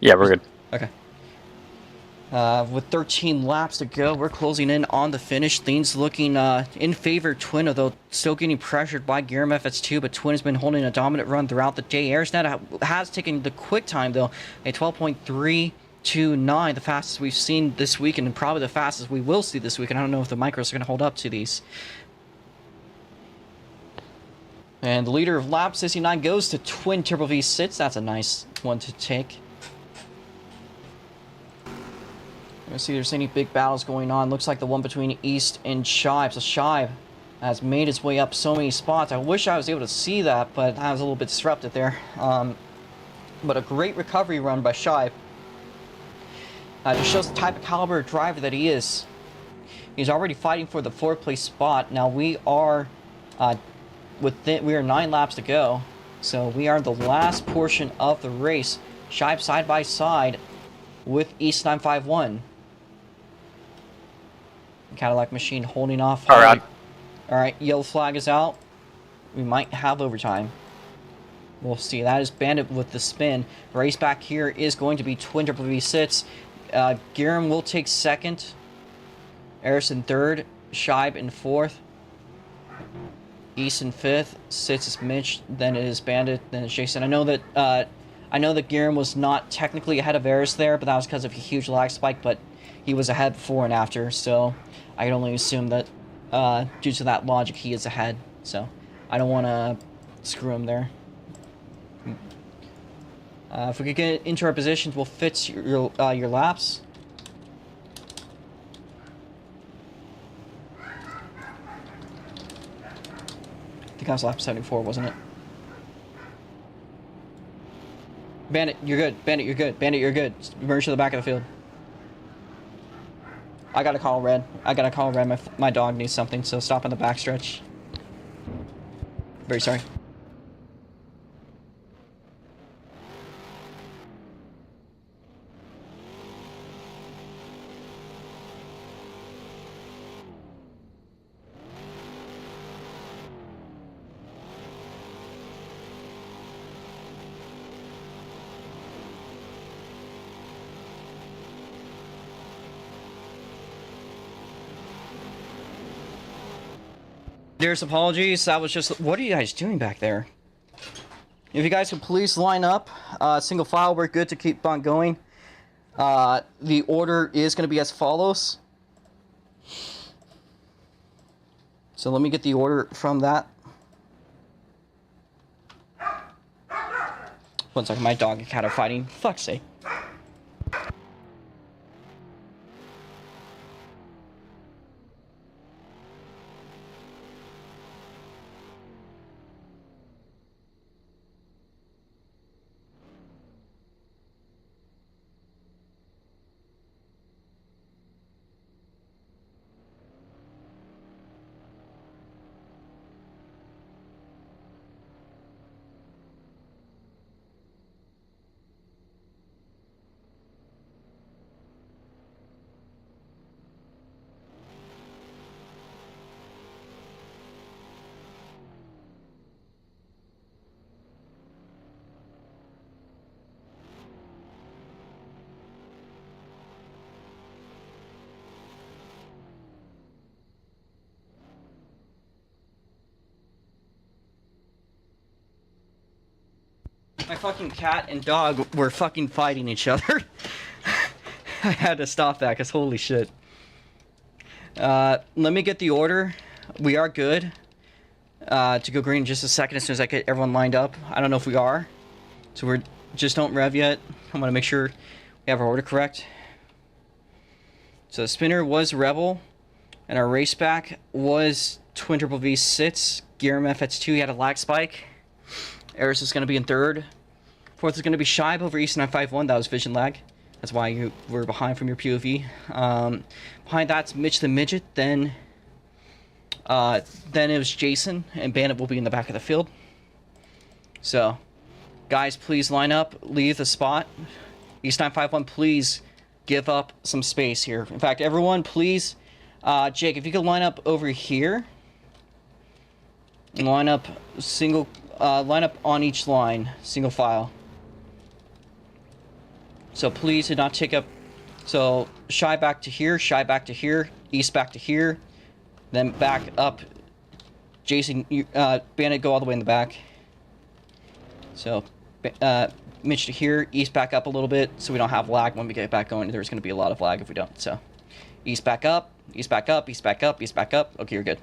Yeah, we're good. Okay. With 13 laps to go, we're closing in on the finish. Things looking in favor of Twin, although still getting pressured by Guerin FS2, but Twin has been holding a dominant run throughout the day. Aris Netta has taken the quick time, though, a 12.329, the fastest we've seen this weekend, and probably the fastest we will see this weekend. I don't know if the micros are going to hold up to these. And the leader of lap 69 goes to Twin Triple V sits. That's a nice one to take. Let's see if there's any big battles going on. Looks like the one between East and Shive. So Shive has made his way up so many spots. I wish I was able to see that, but I was a little bit disrupted there. But a great recovery run by Shive. Just shows the type of caliber of driver that he is. He's already fighting for the 4th place spot. Now we are we are 9 laps to go, so we are the last portion of the race. Shive side by side with East 951. Cadillac machine holding off. All right, yellow flag is out. We might have overtime. We'll see. That is Bandit with the spin. Race back here is going to be Twin Triple V sits. Guerin will take 2nd. Aris in 3rd. Shive in 4th. East in 5th. Sits is Mitch. Then it is Bandit. Then it's Jason. I know that Guerin was not technically ahead of Aris there, but that was because of a huge lag spike. But he was ahead before and after, so I can only assume that due to that logic, he is ahead. So I don't want to screw him there. If we could get into our positions, we'll fix your laps. I think I was lap 74, wasn't it? Bandit, you're good. Bandit, you're good. Bandit, you're good. Merge to the back of the field. I gotta call red. My dog needs something, so stop on the backstretch. Very sorry. There's apologies. That was just... What are you guys doing back there? If you guys could please line up. Single file, we're good to keep on going. The order is going to be as follows. So let me get the order from that. One second, my dog and cat are fighting. Fuck's sake. My fucking cat and dog were fucking fighting each other. I had to stop that because holy shit. Let me get the order. We are good to go green in just a second as soon as I get everyone lined up. I don't know if we are. So we're just don't rev yet. I want to make sure we have our order correct. So the spinner was Rebel. And our race back was Twin Triple V Sits. Giram FX2, he had a lag spike. Eris is going to be in third. Fourth is going to be Shibe over East 951. That was vision lag. That's why you were behind from your POV. Behind that's Mitch the Midget. Then it was Jason. And Bandit will be in the back of the field. So, guys, please line up. Leave the spot. East 951, please give up some space here. In fact, everyone, please... Jake, if you could line up over here, and line up on each line, single file. So please do not take up. So Shy back to here, Shy back to here, East back to here, then back up. Jason, Bandit, go all the way in the back. So Mitch to here, East back up a little bit, so we don't have lag when we get back going. There's going to be a lot of lag if we don't. So East back up. East back up, East back up, East back up. Okay, you're good.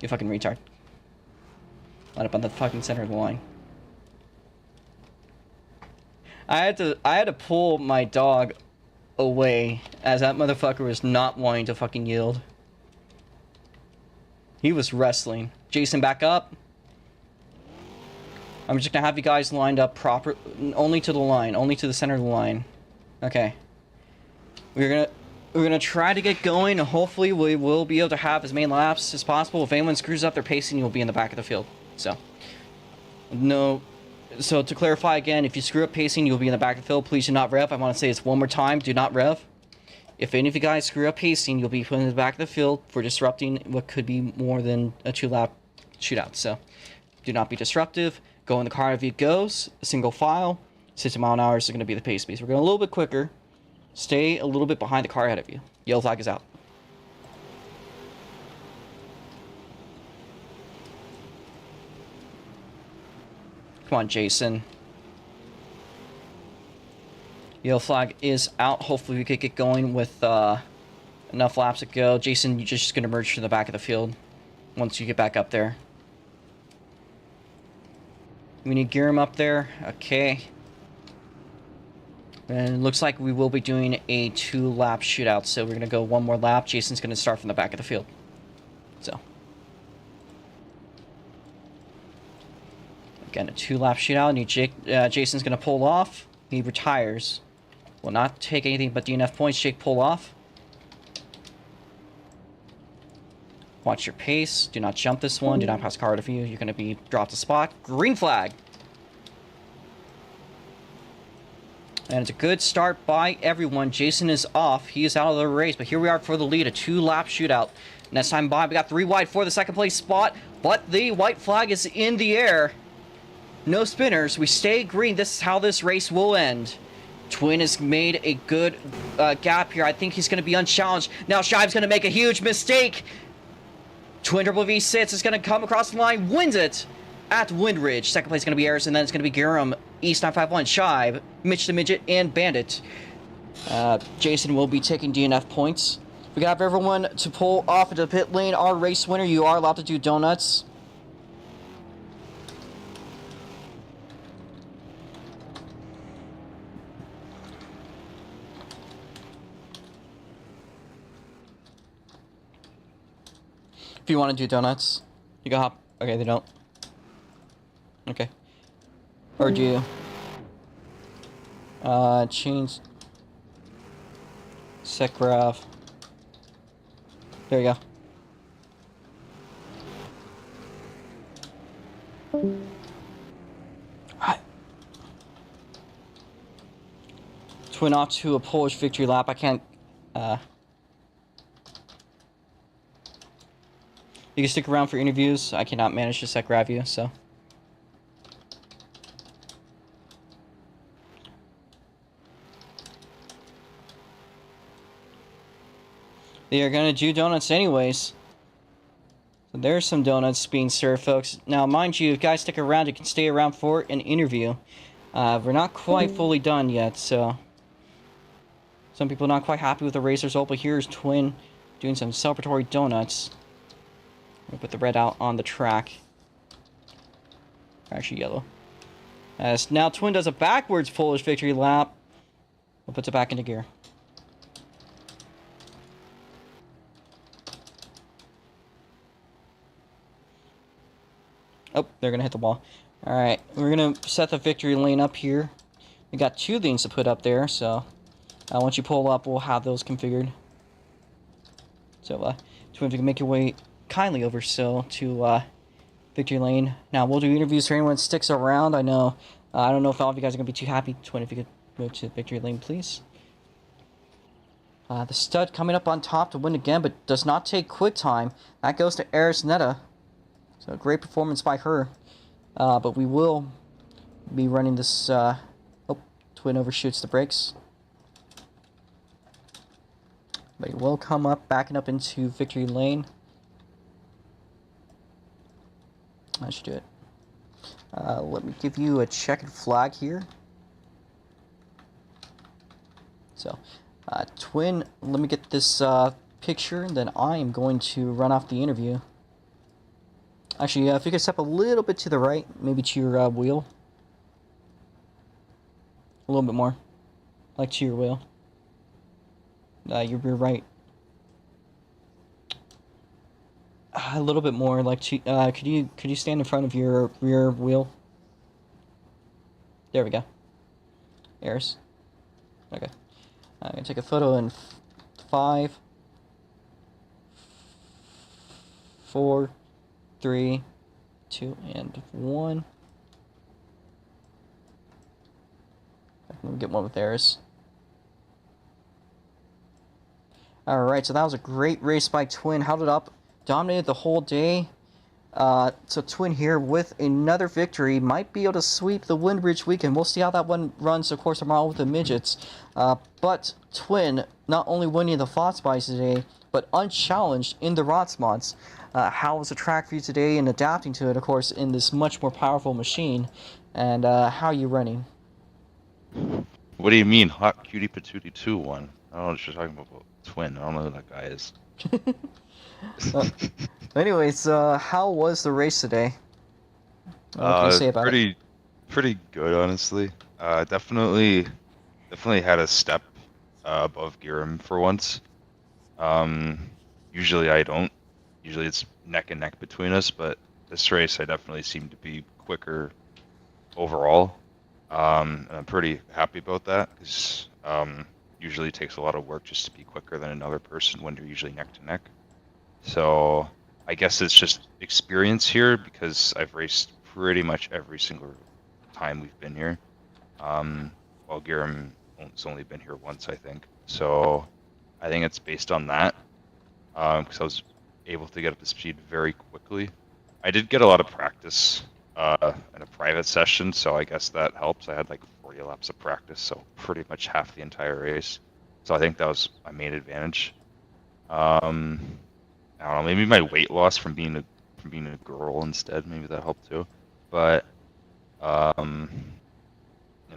You fucking retard. Line up on the fucking center of the line. I had to pull my dog away as that motherfucker was not wanting to fucking yield. He was wrestling. Jason, back up. I'm just gonna have you guys lined up proper, only to the line, only to the center of the line. Okay. We're gonna try to get going, and hopefully we will be able to have as many laps as possible. If anyone screws up their pacing, you'll be in the back of the field. So, no. So to clarify again, if you screw up pacing, you'll be in the back of the field. Please do not rev. I want to say this one more time. Do not rev. If any of you guys screw up pacing, you'll be put in the back of the field for disrupting what could be more than a 2-lap shootout. So, do not be disruptive. Go in the car if it goes. Single file. 60 mile an hour is going to be the pace speed. We're going a little bit quicker. Stay a little bit behind the car ahead of you. Yellow flag is out. Come on, Jason. Yellow flag is out. Hopefully we could get going with enough laps to go. Jason, you're just going to merge to the back of the field once you get back up there. We need Giram up there. Okay. And it looks like we will be doing a 2-lap shootout, so we're going to go one more lap. Jason's going to start from the back of the field. So. Again, a 2-lap shootout. And Jason's going to pull off. He retires. Will not take anything but DNF points. Jake, pull off. Watch your pace. Do not jump this one. Do not pass car out of you. You're going to be dropped a spot. Green flag. And it's a good start by everyone. Jason is off. He is out of the race. But here we are for the lead. A 2-lap shootout. Next time by, we got 3 wide for the second place spot. But the white flag is in the air. No spinners. We stay green. This is how this race will end. Twin has made a good gap here. I think he's going to be unchallenged. Now Shive's going to make a huge mistake. Twin Triple V Sits is going to come across the line. Wins it at Windridge. Second place is going to be Eris. And then it's going to be Giram, East 951, Shive, Mitch the Midget, and Bandit. Jason will be taking DNF points. We got everyone to pull off into the pit lane. Our race winner, you are allowed to do donuts. If you want to do donuts, you go hop. Okay, they don't. Okay. Or do you? Change. Set graph. There you go. Twin off to a Polish victory lap. I can't. You can stick around for interviews. I cannot manage to set grab you, so. They are going to do donuts anyways. So there's some donuts being served, folks. Now, mind you, if you guys stick around, you can stay around for an interview. We're not quite fully done yet, so some people not quite happy with the race result, but here's Twin doing some celebratory donuts. We'll put the red out on the track. Actually, yellow. As now Twin does a backwards Polish victory lap. We'll put it back into gear. Oh, they're gonna hit the wall. Alright, we're gonna set the victory lane up here. We got 2 lanes to put up there, so once you pull up, we'll have those configured. So, Twin, if you can make your way kindly over to victory lane. Now, we'll do interviews for anyone that sticks around. I know, I don't know if all of you guys are gonna be too happy. Twin, if you could move to victory lane, please. The stud coming up on top to win again, but does not take quick time. That goes to Eris Netta. So, great performance by her. But we will be running this, oh, Twin overshoots the brakes. But he will come up, backing up into victory lane. I should do it. Let me give you a checkered flag here. So, Twin, let me get this picture, and then I am going to run off the interview. Actually, if you could step a little bit to the right, maybe to your wheel. A little bit more. Like to your wheel. Your rear right. A little bit more, like to, could you stand in front of your rear wheel? There we go. Eris. Okay. I'm gonna take a photo in 5, 4, 3, 2, and 1. Let me get one with Eris. Alright, so that was a great race by Twin. Held it up, dominated the whole day. So Twin here with another victory. Might be able to sweep the Windridge weekend. We'll see how that one runs, of course, tomorrow with the midgets. But Twin not only winning the FOTS buys today, but unchallenged in the ROX mods. How was the track for you today and adapting to it, of course, in this much more powerful machine? And how are you running? What do you mean, Hot Cutie Patootie 2-1? I don't know what you're talking about. Twin. I don't know who that guy is. Anyways, how was the race today? What can you say about it? Pretty good, honestly. Definitely had a step above Giram for once. Usually I don't. Usually it's neck and neck between us, but this race I definitely seem to be quicker overall. And I'm pretty happy about that because usually it takes a lot of work just to be quicker than another person when you're usually neck to neck. So I guess it's just experience here because I've raced pretty much every single time we've been here. While Giram has only been here once, I think. So I think it's based on that because I was able to get up to speed very quickly. I did get a lot of practice in a private session, so I guess that helps. I had like 40 laps of practice, so pretty much half the entire race. So I think that was my main advantage. I don't know, maybe my weight loss from being a girl instead, maybe that helped too. But you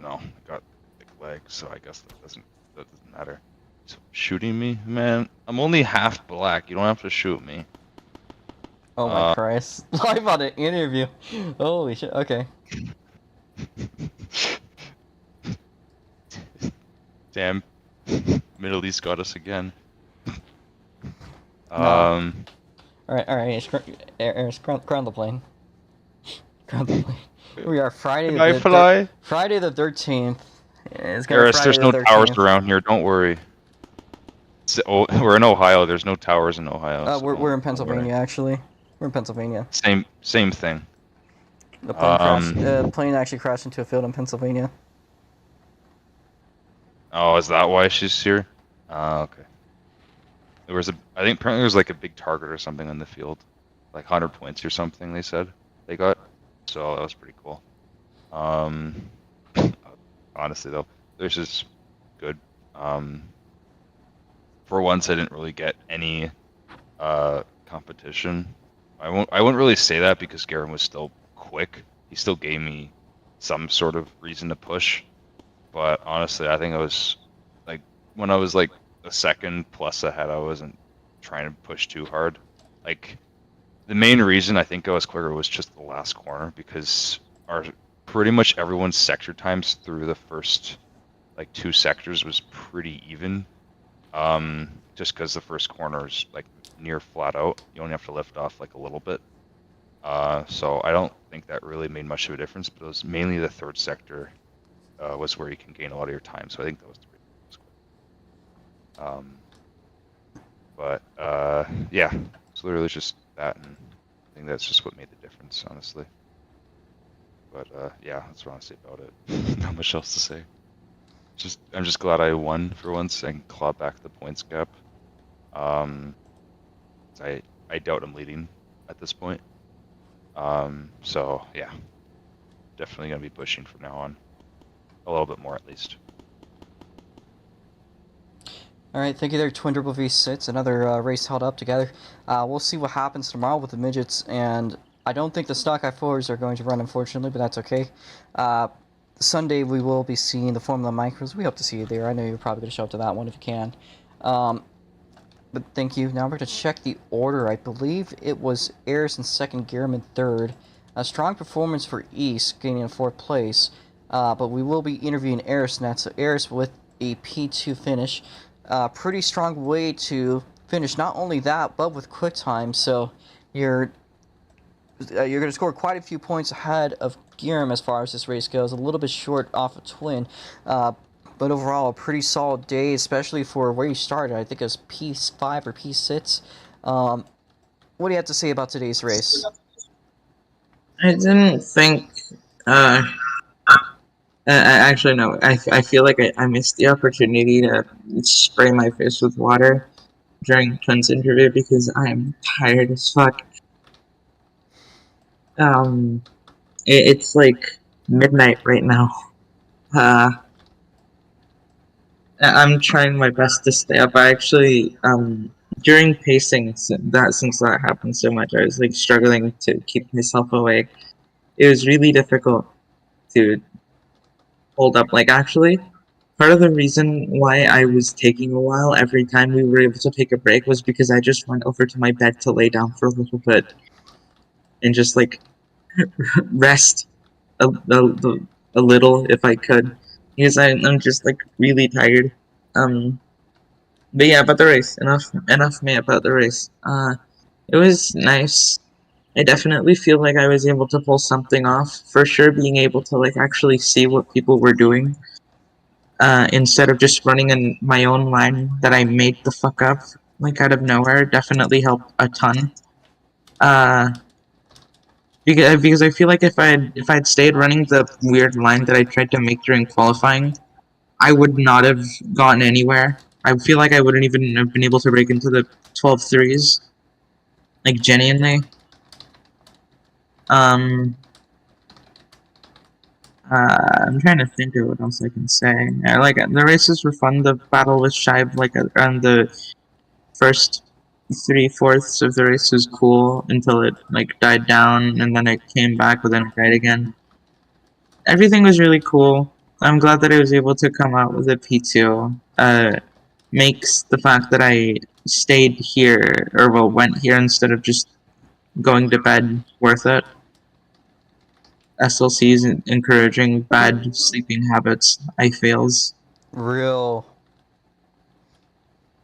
know, I got thick legs, so I guess that doesn't matter. So shooting me, man, I'm only half black. You don't have to shoot me. Oh my Christ! Live on an interview. Holy shit! Okay. Damn, Middle East got us again. No. All right. Eris, ground the plane. Ground the plane. We are Friday. Can I fly? Friday the 13th. Eris, there's no towers around here. Don't worry. We're in Ohio. There's no towers in Ohio. So we're in Pennsylvania, actually. We're in Pennsylvania. Same thing. The plane actually crashed into a field in Pennsylvania. Oh, is that why she's here? Okay. I think apparently there was like a big target or something in the field, like 100 points or something. They said they got, so that was pretty cool. Honestly though, this is good. For once, I didn't really get any competition. I wouldn't really say that because Garen was still quick. He still gave me some sort of reason to push. But honestly, I think I was like when I was like a second plus ahead, I wasn't trying to push too hard. Like the main reason I think I was quicker was just the last corner because our pretty much everyone's sector times through the first like 2 sectors was pretty even. Just because the first corner is like near flat out, you only have to lift off like a little bit. So I don't think that really made much of a difference, but it was mainly the third sector was where you can gain a lot of your time. So I think that was the reason. But yeah, it's literally just that, and I think that's just what made the difference, honestly. But yeah, that's what I want to say about it. Not much else to say. I'm just glad I won for once and clawed back the points gap. I doubt I'm leading at this point. So yeah, definitely gonna be pushing from now on, a little bit more at least. All right, thank you there, Twin Triple V6. Another race held up together. We'll see what happens tomorrow with the midgets, and I don't think the stock I4s are going to run, unfortunately, but that's okay. Sunday we will be seeing the Formula Micros. We hope to see you there. I know you're probably going to show up to that one if you can. But thank you. Now we're going to check the order. I believe it was Eris in second, Gearman third. A strong performance for East, gaining in fourth place. But we will be interviewing Eris next. So Eris with a P2 finish. Pretty strong way to finish. Not only that, but with quick time. So you're going to score quite a few points ahead of Gearum as far as this race goes. A little bit short off of Twin. But overall, a pretty solid day, especially for where you started. I think it was P5 or P6. What do you have to say about today's race? I didn't think. Actually, no. I feel like I missed the opportunity to spray my face with water during Twin's interview because I am tired as fuck. It's like midnight right now. I'm trying my best to stay up. I actually, during pacing, since that happened so much, I was like struggling to keep myself awake. It was really difficult to hold up. Like actually, part of the reason why I was taking a while every time we were able to take a break was because I just went over to my bed to lay down for a little bit and just like rest a little if I could, because I'm just like really tired. But yeah, about the race. Enough me about the race. It was nice. I definitely feel like I was able to pull something off. For sure, being able to like actually see what people were doing, instead of just running in my own line that I made the fuck up like out of nowhere, definitely helped a ton. Because I feel like if I'd stayed running the weird line that I tried to make during qualifying, I would not have gotten anywhere. I feel like I wouldn't even have been able to break into the 12 threes. Like, genuinely. I'm trying to think of what else I can say. Like, the races were fun. The battle was shy of, like, around the first 3/4 of the race was cool until it, like, died down, and then it came back, but then it died again. Everything was really cool. I'm glad that I was able to come out with a P2. Makes the fact that I stayed here, or well, went here instead of just going to bed worth it. SLC is encouraging bad sleeping habits. I fails. Real.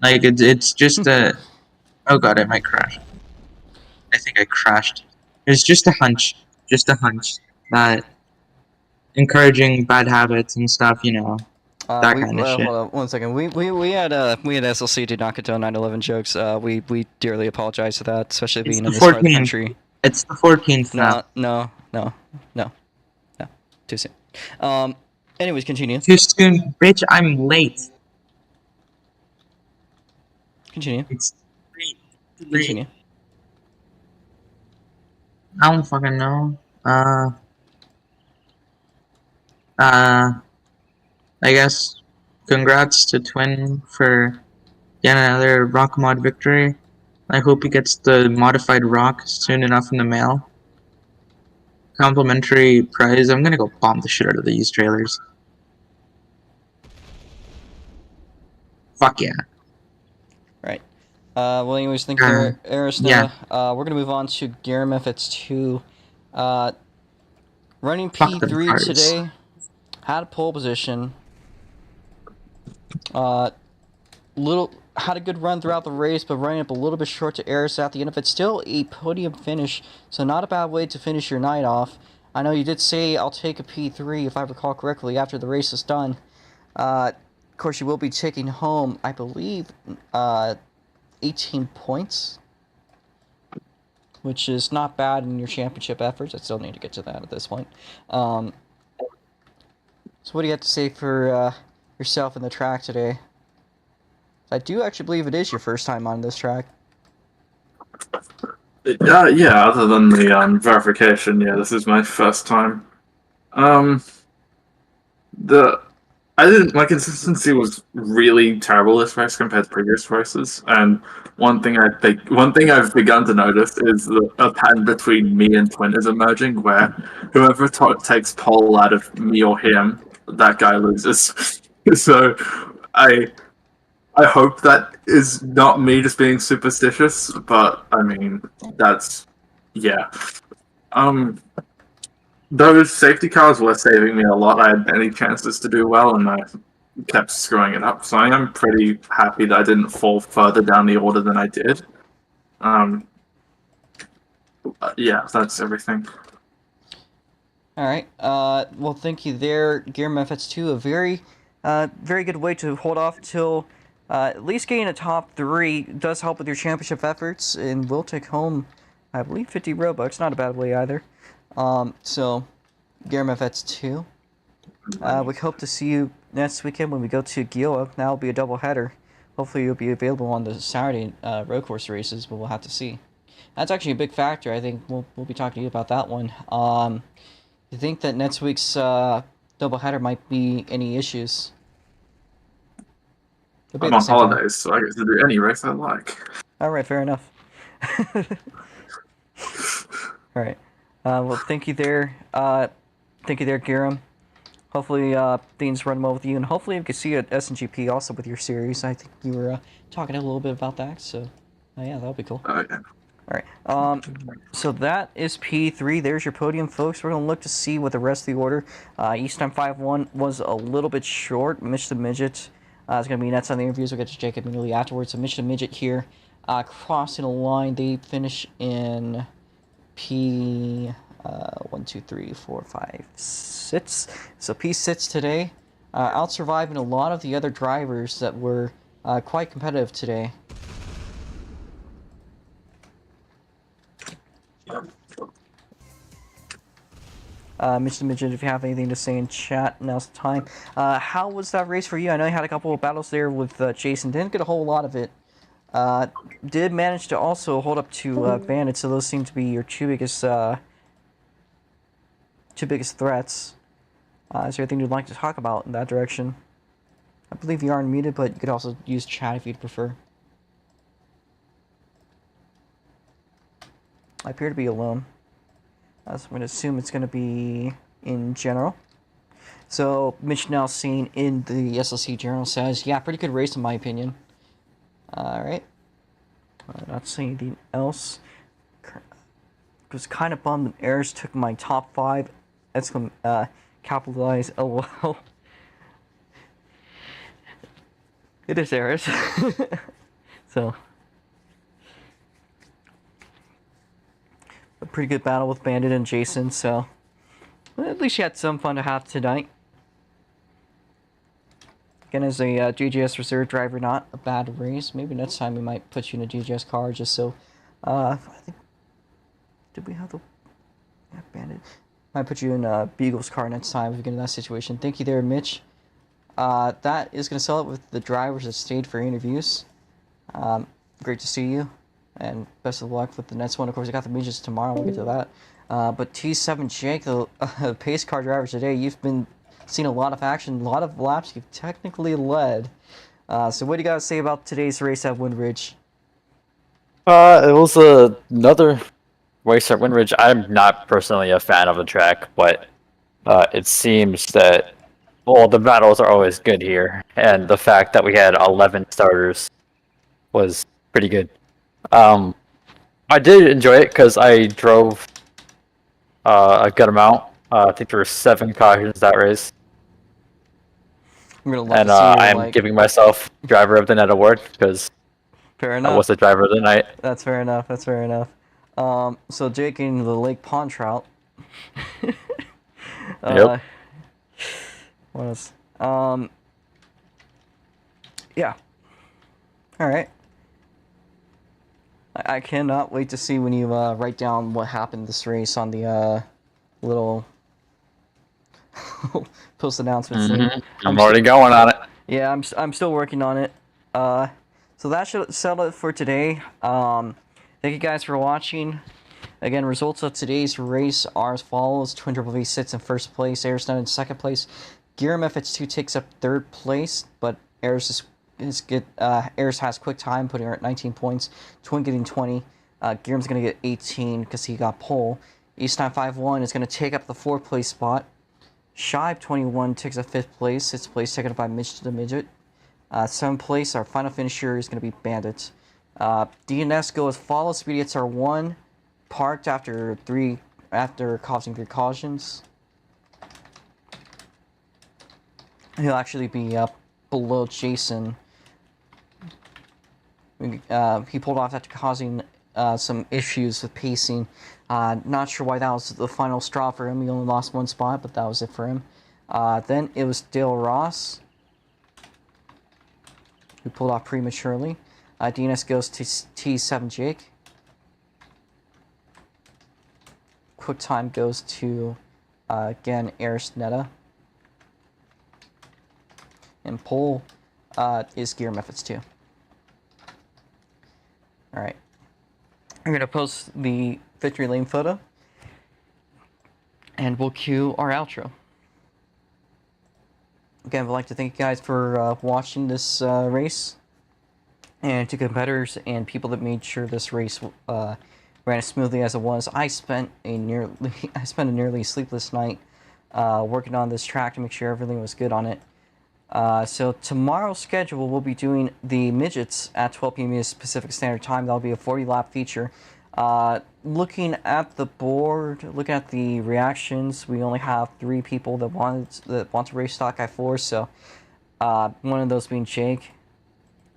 Like, it's just a... Oh god, I might crash. I think I crashed. It's just a hunch. Just a hunch. That encouraging bad habits and stuff, you know. That kind of shit. Hold on 1 second. We had SLC did not condone 9/11 jokes. We dearly apologize for that, especially It's being the in this part of the 14th. country. It's the 14th now. No. Too soon. Anyways, continue. Too soon, bitch. I'm late. Continue. It's late. Too late. Continue. I don't fucking know. I guess congrats to Twin for getting another rock mod victory. I hope he gets the modified rock soon enough in the mail. complimentary prize, I'm gonna go bomb the shit out of these trailers. Fuck yeah. Right. Well, anyways, thank you, Arisna. Yeah. We're gonna move on to Garam FX2. Running Fuck them P3 cars. today. Had a pole position. Had a good run throughout the race, but running up a little bit short to Eris at the end of it. Still a podium finish, so not a bad way to finish your night off. I know you did say I'll take a P3 if I recall correctly after the race is done. Of course, you will be taking home, I believe, 18 points, which is not bad in your championship efforts. I still need to get to that at this point. So what do you have to say for yourself in the track today? I do actually believe it is your first time on this track. Yeah, other than the verification, yeah, this is my first time. My consistency was really terrible this race compared to previous races, and one thing I've begun to notice is a pattern between me and Twin is emerging, where whoever takes pole out of me or him, that guy loses. So I hope that is not me just being superstitious, but I mean yeah. Those safety cars were saving me a lot. I had many chances to do well, and I kept screwing it up. So I am pretty happy that I didn't fall further down the order than I did. Yeah, that's everything. All right. Well, thank you there, Garam FX2. A very good way to hold off till at least getting a top 3 does help with your championship efforts, and will take home, I believe, 50 Robux. Not a bad way either. So, Garam FX2. We hope to see you next weekend when we go to Gila. That will be a double header. Hopefully, you'll be available on the Saturday road course races, but we'll have to see. That's actually a big factor. I think we'll be talking to you about that one. You think that next week's doubleheader might be any issues? I'm on holidays, so I get to do any race I like. Alright, fair enough. Alright. Well, thank you there. Thank you there, Garam. Hopefully things run well with you, and hopefully we can see you at SNGP also with your series. I think you were talking a little bit about that, so yeah, that'll be cool. Yeah. Alright, so that is P3. There's your podium, folks. We're going to look to see what the rest of the order. East Time 5-1 was a little bit short. Mitch the Midget is going to be next on the interviews. We'll get to Jacob immediately afterwards. So Mitch the Midget here, crossing the line. They finish in P... 1, 2, 3, 4, 5, 6. So P6 today, out surviving a lot of the other drivers that were quite competitive today. Mr. Midget, if you have anything to say in chat, now's the time. How was that race for you? I know you had a couple of battles there with Jason. Didn't get a whole lot of it. Did manage to also hold up to Bandit, so those seem to be your two biggest threats. Is there anything you'd like to talk about in that direction? I believe you are unmuted, but you could also use chat if you'd prefer. I appear to be alone. So I'm going to assume it's going to be in general. So Mitch now seen in the SLC Journal says, yeah, pretty good race in my opinion. Alright. Not saying anything else. Was kind of bummed that Eris took my top 5. Capitalize LOL. It is Eris. So. A pretty good battle with Bandit and Jason, so. Well, at least you had some fun to have tonight. Again, as a GGS reserve driver, not a bad race. Maybe next time we might put you in a GGS car just so. I think. Did we have the. Yeah, Bandit. Might put you in Beagle's car next time if we get in that situation. Thank you there, Mitch. That is going to sell it with the drivers that stayed for interviews. Great to see you. And best of luck with the next one. Of course, I got the midgets tomorrow. We'll get to that. But T7 Jake, the pace car driver today, you've been seeing a lot of action, a lot of laps you've technically led. So what do you got to say about today's race at Windridge? It was another race at Windridge, I'm not personally a fan of the track, but it seems that the battles are always good here, and the fact that we had 11 starters was pretty good. I did enjoy it because I drove a good amount. I think there were 7 cautions that race. I'm gonna love And to see your I'm giving myself Driver of the Night award because Fair I enough. was the Driver of the Night. That's fair enough. That's fair enough. So Jake and the Lake Pond Trout. Yep. What else? Yeah. All right. I cannot wait to see when you write down what happened this race on the little post announcement thing. I'm already going on it. Yeah, I'm still working on it. So that should settle it for today. Thank you guys for watching. Again, results of today's race are as follows: Twin Triple V sits in first place, Air's done in second place, Gearum FX2 takes up third place, but Air's Air's has quick time, putting her at 19 points. Twin getting 20. Gearum's gonna get 18 because he got pole. East 951 is gonna take up the 4th place spot. Shive 21 takes up 5th place. 6th place taken up by Mitch the Midget. 7th place, our final finisher is going to be Bandits. DNS go as follows. Speediots are 1, parked after causing 3 cautions. He'll actually be up below Jason. He pulled off after causing some issues with pacing. Not sure why that was the final straw for him. He only lost 1 spot, but that was it for him. Then it was Dale Ross, who pulled off prematurely. DNS goes to T7 Jake. Quick time goes to, again, Eris Netta. And pole is Gear Methods 2. Alright. I'm going to post the victory lane photo. And we'll cue our outro. Again, I'd like to thank you guys for watching this race. And to competitors and people that made sure this race ran as smoothly as it was. I spent a nearly sleepless night working on this track to make sure everything was good on it. So tomorrow's schedule, we'll be doing the midgets at 12 p.m. Pacific Standard Time. That'll be a 40-lap feature. Looking at the board, looking at the reactions, we only have 3 people that want to race Stock I4. So one of those being Jake.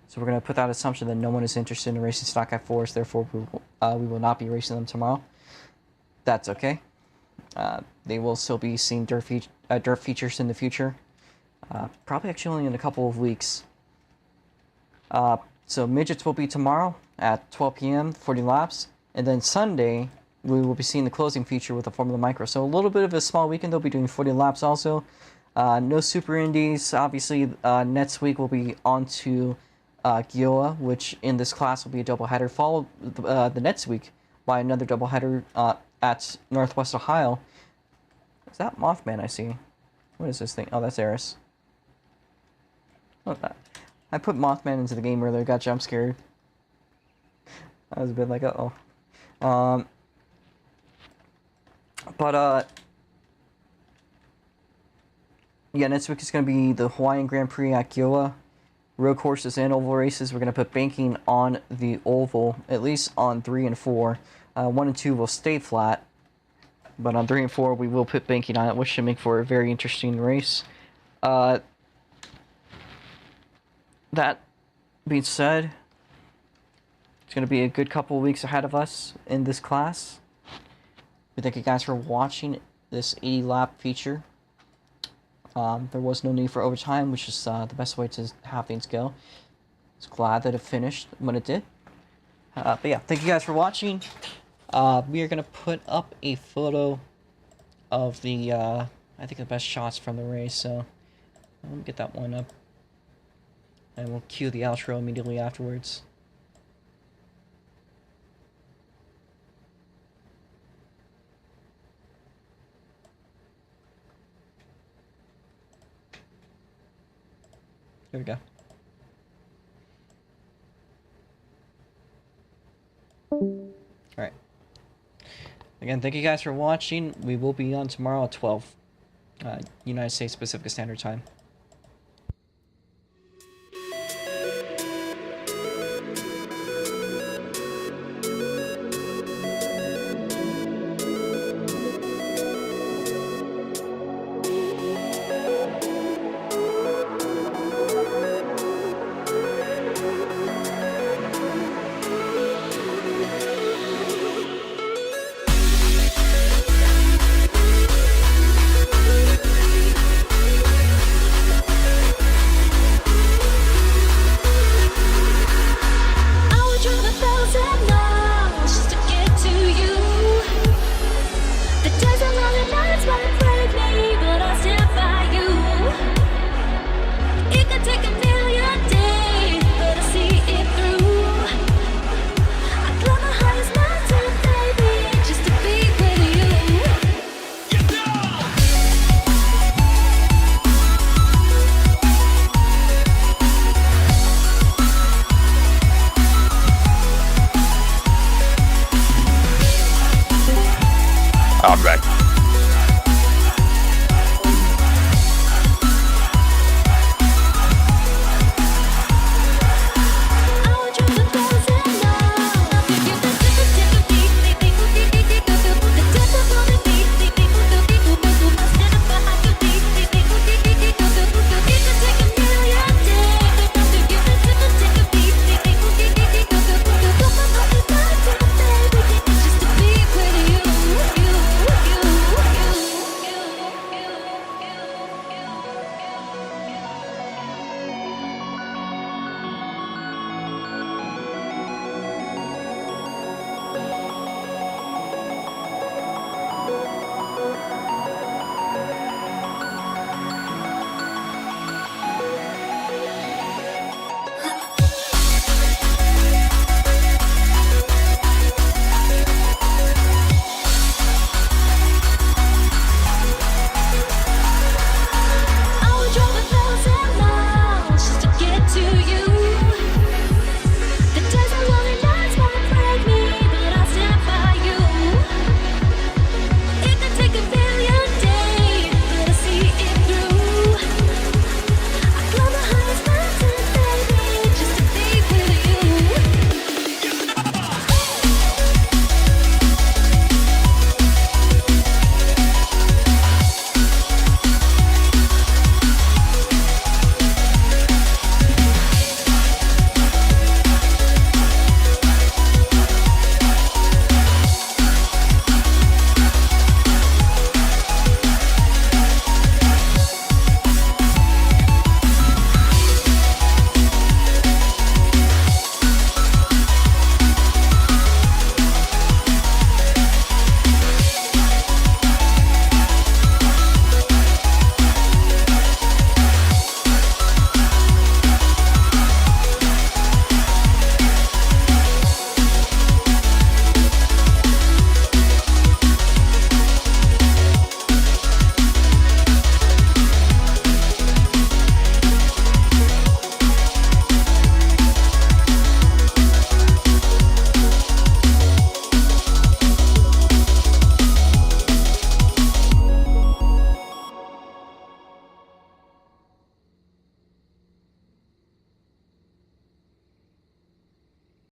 So we're going to put that assumption that no one is interested in racing Stock I4s. Therefore, we will not be racing them tomorrow. That's okay. They will still be seeing dirt features in the future. Probably actually only in a couple of weeks. So midgets will be tomorrow at 12 p.m., 40 laps. And then Sunday, we will be seeing the closing feature with the Formula Micro. So a little bit of a small weekend. They'll be doing 40 laps also. No Super Indies. Obviously, next week we'll be on to Gioa, which in this class will be a doubleheader. Followed the next week by another doubleheader at Northwest Ohio. Is that Mothman I see? What is this thing? Oh, that's Eris. I put Mothman into the game earlier, got jump scared. I was a bit like, uh-oh. Yeah, next week is going to be the Hawaiian Grand Prix at Gioa. Road courses and oval races. We're going to put banking on the oval, at least on 3 and 4. 1 and 2 will stay flat, but on 3 and 4 we will put banking on it, which should make for a very interesting race. That being said, it's going to be a good couple of weeks ahead of us in this class. We thank you guys for watching this 80-lap feature. There was no need for overtime, which is the best way to have things go. I was glad that it finished when it did. But yeah, thank you guys for watching. We are going to put up a photo of the, I think the best shots from the race. So let me get that one up. And we'll cue the outro immediately afterwards. Here we go. Alright. Again, thank you guys for watching. We will be on tomorrow at 12, United States Pacific Standard Time. I'm back.